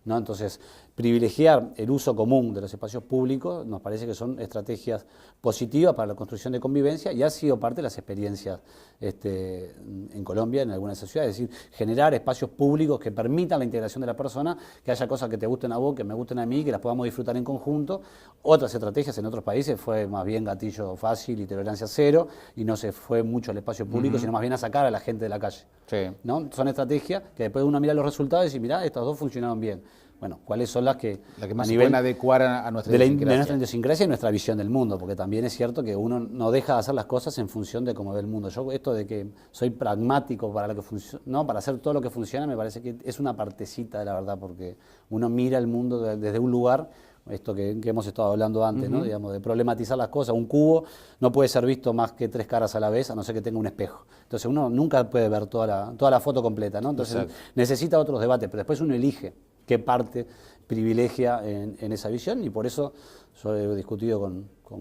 ¿no? Entonces, privilegiar el uso común de los espacios públicos nos parece que son estrategias positivas para la construcción de convivencia y ha sido parte de las experiencias en Colombia, en algunas de esas ciudades. Es decir, generar espacios públicos que permitan la integración de la persona, que haya cosas que te gusten a vos, que me gusten a mí, que las podamos disfrutar en conjunto. Otras estrategias en otros países fue más bien gatillo fácil y tolerancia cero, y no se fue mucho al espacio público, sino más bien a sacar a la gente de la calle. Sí. ¿No? Son estrategias que después uno mira los resultados y dice, mirá, estas dos funcionaron bien. Bueno, ¿cuáles son las que más se pueden adecuar a nuestra de idiosincrasia? nuestra idiosincrasia y nuestra visión del mundo? Porque también es cierto que uno no deja de hacer las cosas en función de cómo ve el mundo. Yo esto de que soy pragmático para lo que funciona, no, para hacer todo lo que funciona, me parece que es una partecita de la verdad, porque uno mira el mundo desde un lugar, esto que hemos estado hablando antes, ¿no? Digamos, de problematizar las cosas. Un cubo no puede ser visto más que 3 caras a la vez, a no ser que tenga un espejo. Entonces uno nunca puede ver toda la foto completa, ¿no? Entonces necesita otros debates, pero después uno elige qué parte privilegia en esa visión, y por eso yo he discutido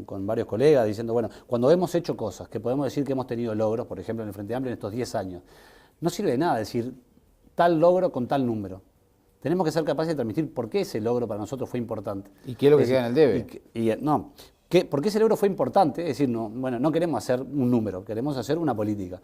con varios colegas diciendo, bueno, cuando hemos hecho cosas que podemos decir que hemos tenido logros, por ejemplo en el Frente Amplio en estos 10 años, no sirve de nada decir tal logro con tal número. Tenemos que ser capaces de transmitir por qué ese logro para nosotros fue importante. ¿Y qué es lo que queda en el debe? ¿Por qué ese logro fue importante? Es decir, no queremos hacer un número, queremos hacer una política.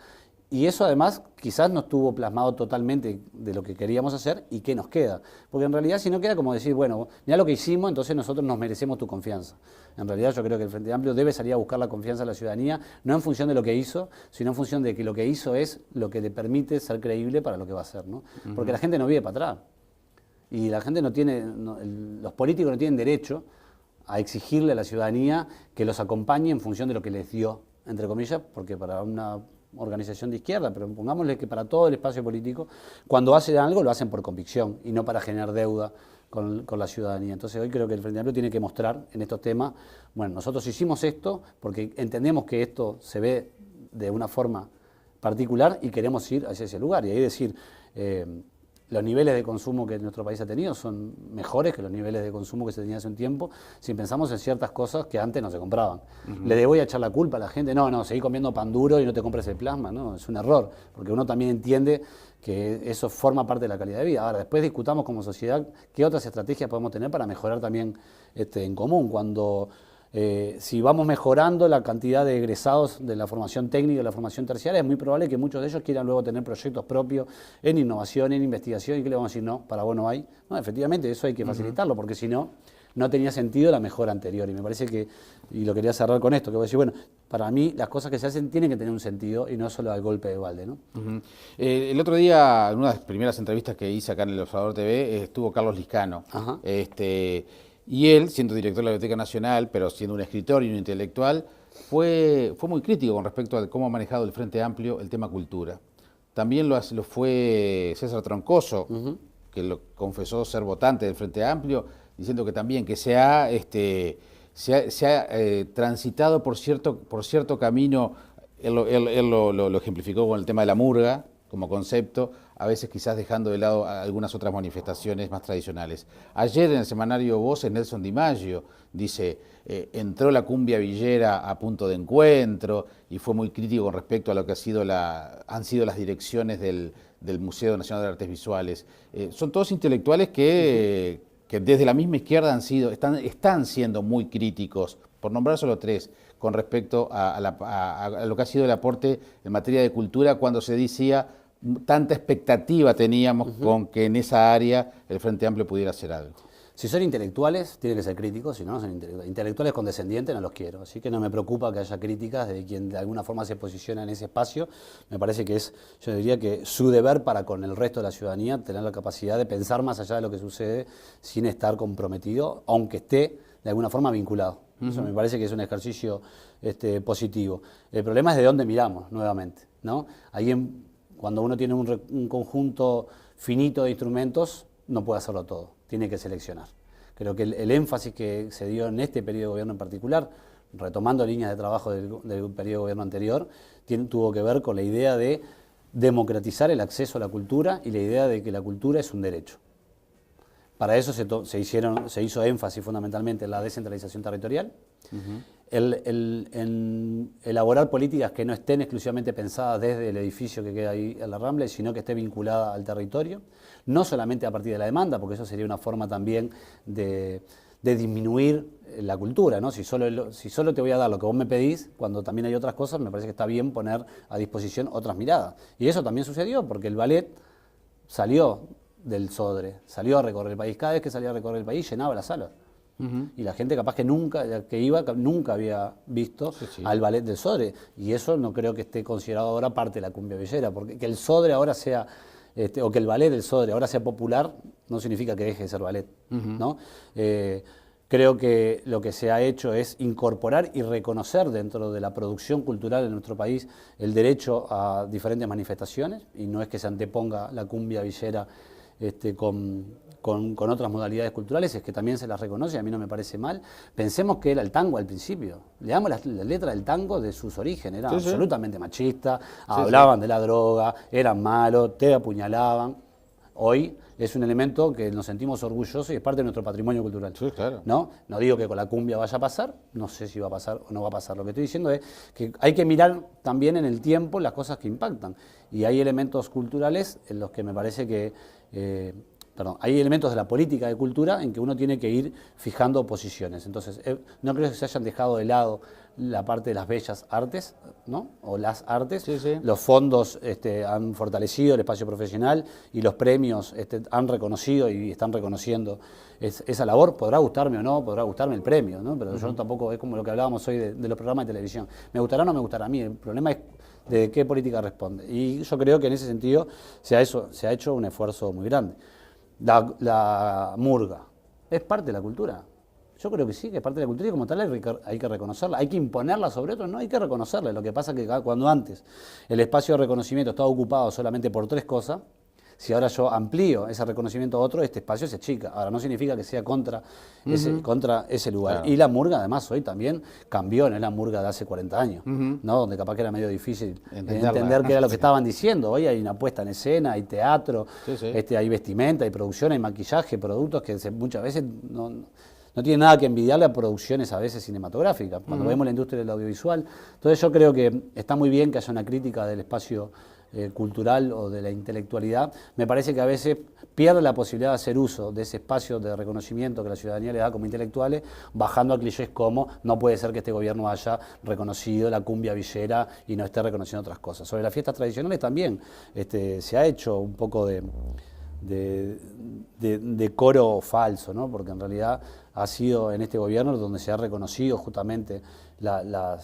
Y eso además quizás no estuvo plasmado totalmente de lo que queríamos hacer y qué nos queda. Porque en realidad si no queda como decir, bueno, mira lo que hicimos, entonces nosotros nos merecemos tu confianza. En realidad yo creo que el Frente Amplio debe salir a buscar la confianza de la ciudadanía, no en función de lo que hizo, sino en función de que lo que hizo es lo que le permite ser creíble para lo que va a hacer, ¿no? Porque la gente no vive para atrás. Y la gente los políticos no tienen derecho a exigirle a la ciudadanía que los acompañe en función de lo que les dio, entre comillas, porque para una organización de izquierda, pero pongámosle que para todo el espacio político, cuando hacen algo lo hacen por convicción y no para generar deuda con la ciudadanía. Entonces hoy creo que el Frente Amplio tiene que mostrar en estos temas, bueno, nosotros hicimos esto porque entendemos que esto se ve de una forma particular y queremos ir hacia ese lugar. Y ahí decir, los niveles de consumo que nuestro país ha tenido son mejores que los niveles de consumo que se tenían hace un tiempo, si pensamos en ciertas cosas que antes no se compraban. ¿Le voy a echar la culpa a la gente? No, seguí comiendo pan duro y no te compres el plasma, no, es un error, porque uno también entiende que eso forma parte de la calidad de vida. Ahora, después discutamos como sociedad qué otras estrategias podemos tener para mejorar también en común. Si vamos mejorando la cantidad de egresados de la formación técnica y de la formación terciaria, es muy probable que muchos de ellos quieran luego tener proyectos propios en innovación, en investigación, y que le vamos a decir, no, para vos no hay. No, efectivamente, eso hay que facilitarlo, porque si no, no tenía sentido la mejora anterior. Y me parece que, y lo quería cerrar con esto, que voy a decir, bueno, para mí las cosas que se hacen tienen que tener un sentido y no solo al golpe de balde, ¿no? El otro día, en una de las primeras entrevistas que hice acá en El Observador TV, estuvo Carlos Liscano. Y él, siendo director de la Biblioteca Nacional, pero siendo un escritor y un intelectual, fue muy crítico con respecto a cómo ha manejado el Frente Amplio el tema cultura. También lo fue César Troncoso, que lo confesó ser votante del Frente Amplio, diciendo que también que se ha transitado por cierto camino. Él lo ejemplificó con el tema de la murga como concepto, a veces quizás dejando de lado algunas otras manifestaciones más tradicionales. Ayer en el semanario Voces, Nelson Di Maggio dice, entró la cumbia villera a punto de encuentro, y fue muy crítico con respecto a lo que han sido las direcciones del Museo Nacional de Artes Visuales. Son todos intelectuales que desde la misma izquierda están siendo muy críticos, por nombrar solo 3, con respecto a lo que ha sido el aporte en materia de cultura, cuando se decía tanta expectativa teníamos con que en esa área el Frente Amplio pudiera hacer algo. Si son intelectuales, tienen que ser críticos, si no, no son intelectuales. Intelectuales condescendientes no los quiero, así que no me preocupa que haya críticas de quien de alguna forma se posiciona en ese espacio. Me parece que yo diría que su deber para con el resto de la ciudadanía, tener la capacidad de pensar más allá de lo que sucede sin estar comprometido, aunque esté de alguna forma vinculado. Eso me parece que es un ejercicio positivo. El problema es de dónde miramos, nuevamente, ¿no? Cuando uno tiene un conjunto finito de instrumentos, no puede hacerlo todo, tiene que seleccionar. Creo que el énfasis que se dio en este periodo de gobierno en particular, retomando líneas de trabajo del periodo de gobierno anterior, tuvo que ver con la idea de democratizar el acceso a la cultura y la idea de que la cultura es un derecho. Para eso se hizo énfasis fundamentalmente en la descentralización territorial, en elaborar políticas que no estén exclusivamente pensadas desde el edificio que queda ahí en la Rambla, sino que esté vinculada al territorio, no solamente a partir de la demanda, porque eso sería una forma también de disminuir la cultura, ¿no? Si solo te voy a dar lo que vos me pedís, cuando también hay otras cosas, me parece que está bien poner a disposición otras miradas. Y eso también sucedió, porque el ballet salió del Sodre, salió a recorrer el país. Cada vez que salía a recorrer el país llenaba la sala. Y la gente capaz que nunca había visto al ballet del Sodre. Y eso no creo que esté considerado ahora parte de la cumbia villera, porque que el Sodre ahora sea, o que el ballet del Sodre ahora sea popular, no significa que deje de ser ballet, ¿no? Creo que lo que se ha hecho es incorporar y reconocer dentro de la producción cultural en nuestro país el derecho a diferentes manifestaciones, y no es que se anteponga la cumbia villera con otras modalidades culturales, es que también se las reconoce, a mí no me parece mal. Pensemos que era el tango al principio, leamos la letra del tango de sus orígenes, era absolutamente machista, hablaban de la droga, eran malos, te apuñalaban. Hoy es un elemento que nos sentimos orgullosos y es parte de nuestro patrimonio cultural. Sí, claro. No digo que con la cumbia vaya a pasar, no sé si va a pasar o no va a pasar. Lo que estoy diciendo es que hay que mirar también en el tiempo las cosas que impactan. Y hay elementos culturales en los que me parece que... hay elementos de la política de cultura en que uno tiene que ir fijando posiciones. Entonces, no creo que se hayan dejado de lado la parte de las bellas artes, ¿no? O las artes. Los fondos han fortalecido el espacio profesional y los premios han reconocido y están reconociendo esa labor. Podrá gustarme o no, podrá gustarme el premio, ¿no? Pero yo tampoco, es como lo que hablábamos hoy de los programas de televisión. Me gustará o no me gustará a mí, el problema es de qué política responde. Y yo creo que en ese sentido se ha hecho un esfuerzo muy grande. La murga, ¿es parte de la cultura? Yo creo que sí, que es parte de la cultura y como tal hay que reconocerla. Hay que imponerla sobre otros, no hay que reconocerla. Lo que pasa es que cuando antes el espacio de reconocimiento estaba ocupado solamente por 3 cosas, si ahora yo amplío ese reconocimiento a otro, este espacio se achica. Ahora no significa que sea contra ese lugar. Claro. Y la murga además hoy también cambió, no es la murga de hace 40 años, ¿no? Donde capaz que era medio difícil entender qué era lo que estaban diciendo. Hoy hay una puesta en escena, hay teatro, hay vestimenta, hay producción, hay maquillaje, productos que muchas veces no tiene nada que envidiarle a producciones a veces cinematográficas, cuando vemos la industria del audiovisual. Entonces yo creo que está muy bien que haya una crítica del espacio cultural o de la intelectualidad. Me parece que a veces pierde la posibilidad de hacer uso de ese espacio de reconocimiento que la ciudadanía le da como intelectuales, bajando a clichés como no puede ser que este gobierno haya reconocido la cumbia villera y no esté reconociendo otras cosas. Sobre las fiestas tradicionales también se ha hecho un poco de coro falso, ¿no? Porque en realidad ha sido en este gobierno donde se ha reconocido justamente lo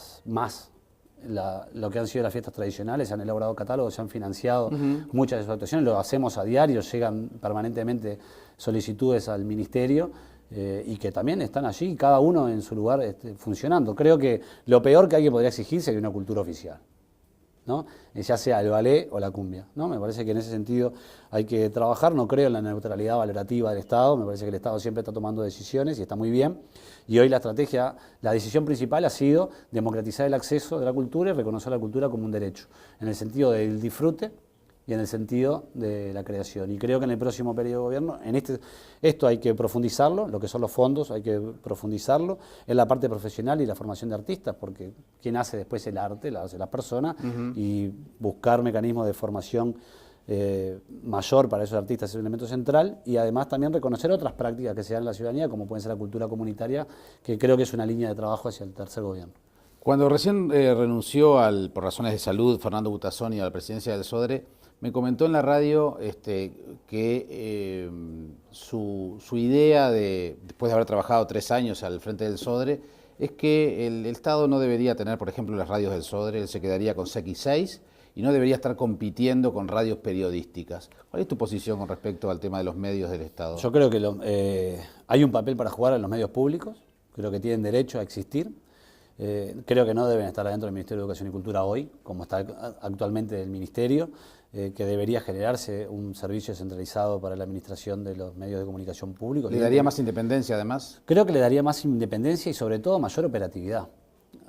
que han sido las fiestas tradicionales, se han elaborado catálogos, se han financiado muchas de sus actuaciones, lo hacemos a diario, llegan permanentemente solicitudes al ministerio y que también están allí, cada uno en su lugar funcionando. Creo que lo peor que alguien podría exigir sería una cultura oficial, ¿no? Ya sea el ballet o la cumbia, ¿no? Me parece que en ese sentido hay que trabajar. No creo en la neutralidad valorativa del Estado, me parece que el Estado siempre está tomando decisiones y está muy bien. Y hoy la decisión principal ha sido democratizar el acceso de la cultura y reconocer la cultura como un derecho, en el sentido del disfrute y en el sentido de la creación. Y creo que en el próximo periodo de gobierno, esto hay que profundizarlo, lo que son los fondos hay que profundizarlo, en la parte profesional y la formación de artistas, porque quien hace después el arte, la hace la persona, y buscar mecanismos de formación mayor para esos artistas es un elemento central, y además también reconocer otras prácticas que se dan en la ciudadanía, como puede ser la cultura comunitaria, que creo que es una línea de trabajo hacia el tercer gobierno. Cuando recién renunció por razones de salud Fernando Butazzoni a la presidencia del Sodre, me comentó en la radio que su idea, después de haber trabajado 3 años al frente del Sodre, es que el Estado no debería tener, por ejemplo, las radios del Sodre, él se quedaría con CX6 y no debería estar compitiendo con radios periodísticas. ¿Cuál es tu posición con respecto al tema de los medios del Estado? Yo creo que hay un papel para jugar en los medios públicos, creo que tienen derecho a existir. Creo que no deben estar adentro del Ministerio de Educación y Cultura hoy, como está actualmente el Ministerio, que debería generarse un servicio centralizado para la administración de los medios de comunicación públicos. ¿Le daría más independencia además? Creo que le daría más independencia y sobre todo mayor operatividad.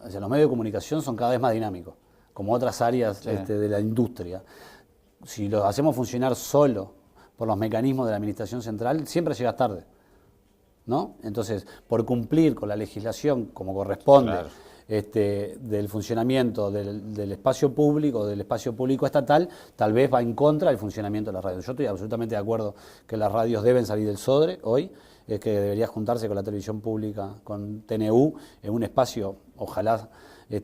O sea, los medios de comunicación son cada vez más dinámicos, como otras áreas de la industria. Si los hacemos funcionar solo por los mecanismos de la administración central, siempre llegas tarde, ¿no? Entonces, por cumplir con la legislación como corresponde, del funcionamiento del espacio público estatal, tal vez va en contra del funcionamiento de las radios. Yo estoy absolutamente de acuerdo que las radios deben salir del SODRE hoy, que debería juntarse con la televisión pública, con TNU, en un espacio, ojalá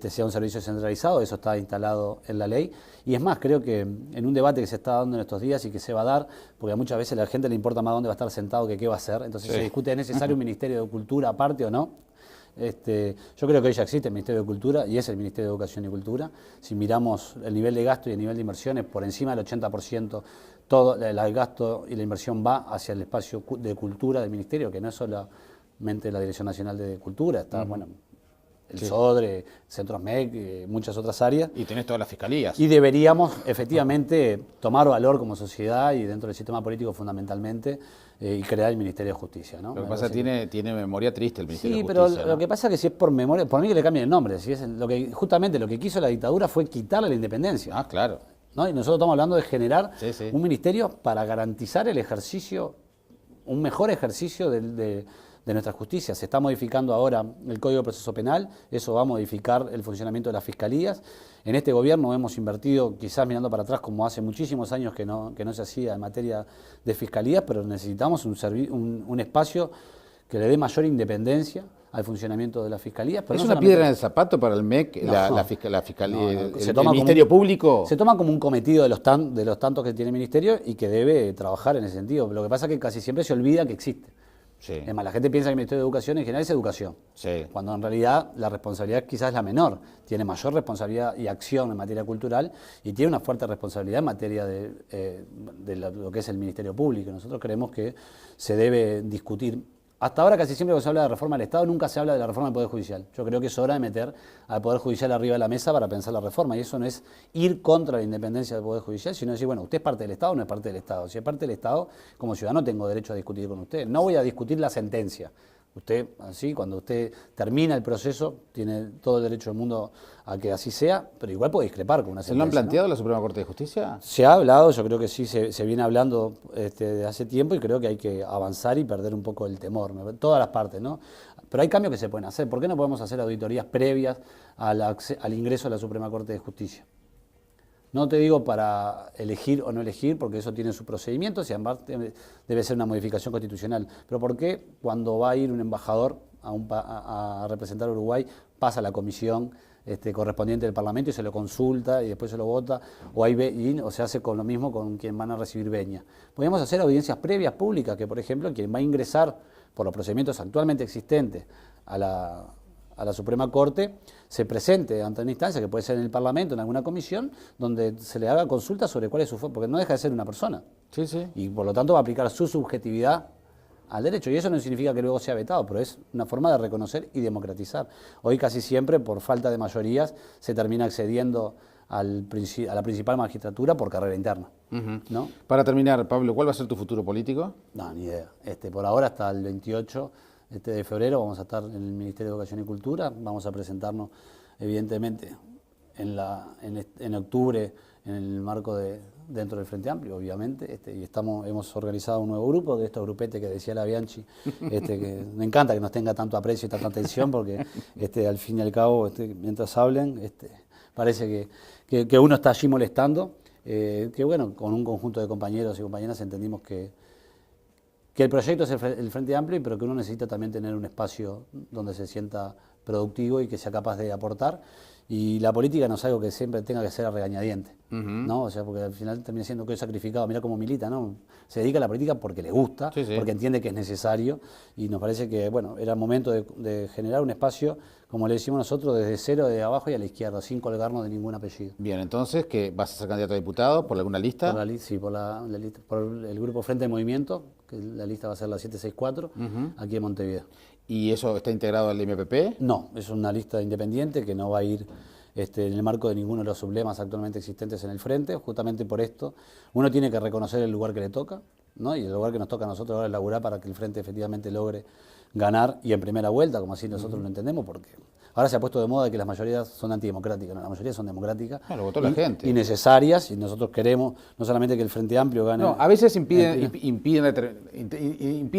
sea un servicio centralizado, eso está instalado en la ley. Y es más, creo que en un debate que se está dando en estos días y que se va a dar, porque a muchas veces a la gente le importa más dónde va a estar sentado que qué va a hacer, entonces se discute, ¿es necesario un Ministerio de Cultura aparte o no? Yo creo que hoy ya existe el Ministerio de Cultura y es el Ministerio de Educación y Cultura. Si miramos el nivel de gasto y el nivel de inversiones, por encima del 80%, todo el gasto y la inversión va hacia el espacio de cultura del Ministerio, que no es solamente la Dirección Nacional de Cultura, está, bueno, el SODRE, Centros MEC, muchas otras áreas. Y tenés todas las fiscalías. Y deberíamos efectivamente tomar valor como sociedad y dentro del sistema político fundamentalmente y crear el Ministerio de Justicia, ¿no? Lo que pasa es que tiene memoria triste el Ministerio de Sí, Justicia. pero lo que pasa es que si es por memoria, por mí que le cambien el nombre. Si es justamente lo que quiso la dictadura fue quitarle la independencia. Ah, claro. ¿No? Y nosotros estamos hablando de generar un ministerio para garantizar el ejercicio, un mejor ejercicio de nuestra justicia. Se está modificando ahora el Código de Proceso Penal, eso va a modificar el funcionamiento de las fiscalías. En este gobierno hemos invertido, quizás mirando para atrás, como hace muchísimos años que no se hacía en materia de fiscalías, pero necesitamos un espacio que le dé mayor independencia al funcionamiento de las fiscalías. Pero ¿Es no una piedra en el zapato para el MEC, la fiscalía, el Ministerio Público? Se toma como un cometido de los tantos que tiene el Ministerio y que debe trabajar en ese sentido. Lo que pasa es que casi siempre se olvida que existe. Sí. Es más, la gente piensa que el Ministerio de Educación en general es educación, cuando en realidad la responsabilidad quizás es la menor, tiene mayor responsabilidad y acción en materia cultural y tiene una fuerte responsabilidad en materia de lo que es el Ministerio Público. Nosotros creemos que se debe discutir. Hasta ahora casi siempre cuando se habla de reforma del Estado nunca se habla de la reforma del Poder Judicial. Yo creo que es hora de meter al Poder Judicial arriba de la mesa para pensar la reforma y eso no es ir contra la independencia del Poder Judicial, sino decir, bueno, usted es parte del Estado o no es parte del Estado. Si es parte del Estado, como ciudadano tengo derecho a discutir con usted. No voy a discutir la sentencia. Usted, así, cuando usted termina el proceso, tiene todo el derecho del mundo a que así sea, pero igual puede discrepar con una sentencia. ¿Se lo han planteado la Suprema Corte de Justicia? Se ha hablado, yo creo que sí, se viene hablando de hace tiempo y creo que hay que avanzar y perder un poco el temor, todas las partes, ¿no? Pero hay cambios que se pueden hacer. ¿Por qué no podemos hacer auditorías previas al ingreso a la Suprema Corte de Justicia? No te digo para elegir o no elegir, porque eso tiene su procedimiento, si además debe ser una modificación constitucional. Pero ¿por qué cuando va a ir un embajador a representar a Uruguay pasa a la comisión correspondiente del Parlamento y se lo consulta y después se lo vota, o se hace con lo mismo con quien van a recibir venia? Podríamos hacer audiencias previas públicas, que por ejemplo quien va a ingresar por los procedimientos actualmente existentes a la Suprema Corte se presente ante una instancia que puede ser en el Parlamento, en alguna comisión, donde se le haga consulta sobre cuál es su porque no deja de ser una persona. Y por lo tanto va a aplicar su subjetividad al derecho. Y eso no significa que luego sea vetado, pero es una forma de reconocer y democratizar. Hoy casi siempre, por falta de mayorías, se termina accediendo a la principal magistratura por carrera interna. ¿No? Para terminar, Pablo, ¿cuál va a ser tu futuro político? No, ni idea. Por ahora, hasta el 28 de febrero, vamos a estar en el Ministerio de Educación y Cultura. Vamos a presentarnos, evidentemente, en octubre, en el marco dentro del Frente Amplio, obviamente, y hemos organizado un nuevo grupo, de estos grupetes que decía la Bianchi, que me encanta que nos tenga tanto aprecio y tanta atención, porque al fin y al cabo, mientras hablen, parece que uno está allí molestando, que bueno, con un conjunto de compañeros y compañeras entendimos que el proyecto es el Frente Amplio, pero que uno necesita también tener un espacio donde se sienta productivo y que sea capaz de aportar. Y la política no es algo que siempre tenga que ser a regañadientes, ¿no? O sea, porque al final termina siendo que es sacrificado. Mirá cómo milita, ¿no? Se dedica a la política porque le gusta, porque entiende que es necesario. Y nos parece que, bueno, era momento de generar un espacio, como le decimos nosotros, desde cero, de abajo y a la izquierda, sin colgarnos de ningún apellido. Bien, entonces, ¿que vas a ser candidato a diputado por alguna lista? Sí, por el grupo Frente de Movimiento, que la lista va a ser la 764, aquí en Montevideo. ¿Y eso está integrado al MPP? No, es una lista independiente que no va a ir en el marco de ninguno de los sublemas actualmente existentes en el Frente. Justamente por esto, uno tiene que reconocer el lugar que le toca, ¿no? Y el lugar que nos toca a nosotros ahora es laburar para que el Frente efectivamente logre ganar y en primera vuelta, como así nosotros lo entendemos, porque Ahora se ha puesto de moda que las mayorías son antidemocráticas, no, la mayoría son democráticas Claro, votó la gente. y necesarias, y nosotros queremos no solamente que el Frente Amplio gane. No, a veces impiden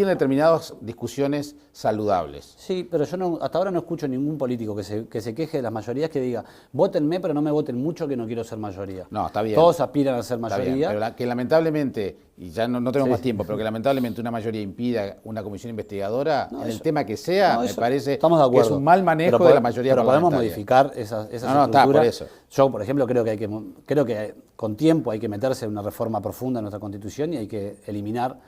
determinadas discusiones saludables. Sí, pero yo hasta ahora no escucho ningún político que se queje de las mayorías que diga, vótenme, pero no me voten mucho que no quiero ser mayoría. No, está bien. Todos aspiran a ser Está bien, mayoría. pero que lamentablemente, y ya no tenemos Sí. más tiempo, pero que lamentablemente una mayoría impida una comisión investigadora, No, en el eso- tema que sea, no, me eso parece estamos de que es acuerdo. un mal manejo Pero de la mayoría pero podemos parlamentaria. modificar esa No, está, estructura. por eso. Yo, por ejemplo, creo que con tiempo hay que meterse en una reforma profunda en nuestra Constitución y hay que eliminar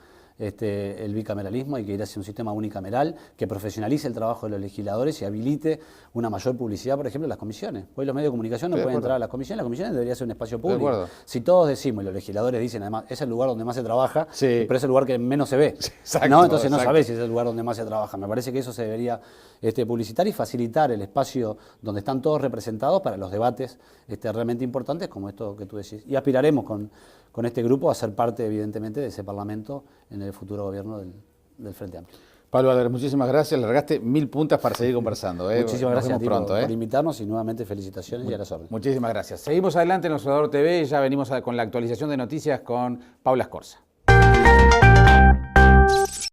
el bicameralismo, hay que ir hacia un sistema unicameral que profesionalice el trabajo de los legisladores y habilite una mayor publicidad, por ejemplo, en las comisiones. Hoy los medios de comunicación no Estoy de pueden acuerdo. entrar a las comisiones debería ser un espacio Estoy de público. acuerdo. Si todos decimos, y los legisladores dicen, además, es el lugar donde más se trabaja, Sí. pero es el lugar que menos se ve. Exacto, ¿No? Entonces no exacto. sabés si es el lugar donde más se trabaja. Me parece que eso se debería publicitar y facilitar el espacio donde están todos representados para los debates realmente importantes como esto que tú decís. Y aspiraremos con este grupo a ser parte, evidentemente, de ese Parlamento en el futuro gobierno del Frente Amplio. Pablo Álvarez, muchísimas gracias. Largaste 1000 puntas para seguir conversando. Muchísimas Nos gracias a vemos ti pronto. por invitarnos y nuevamente felicitaciones y a las órdenes. Muchísimas gracias. Seguimos adelante en Observador TV. Ya venimos con la actualización de noticias con Paula Escorza.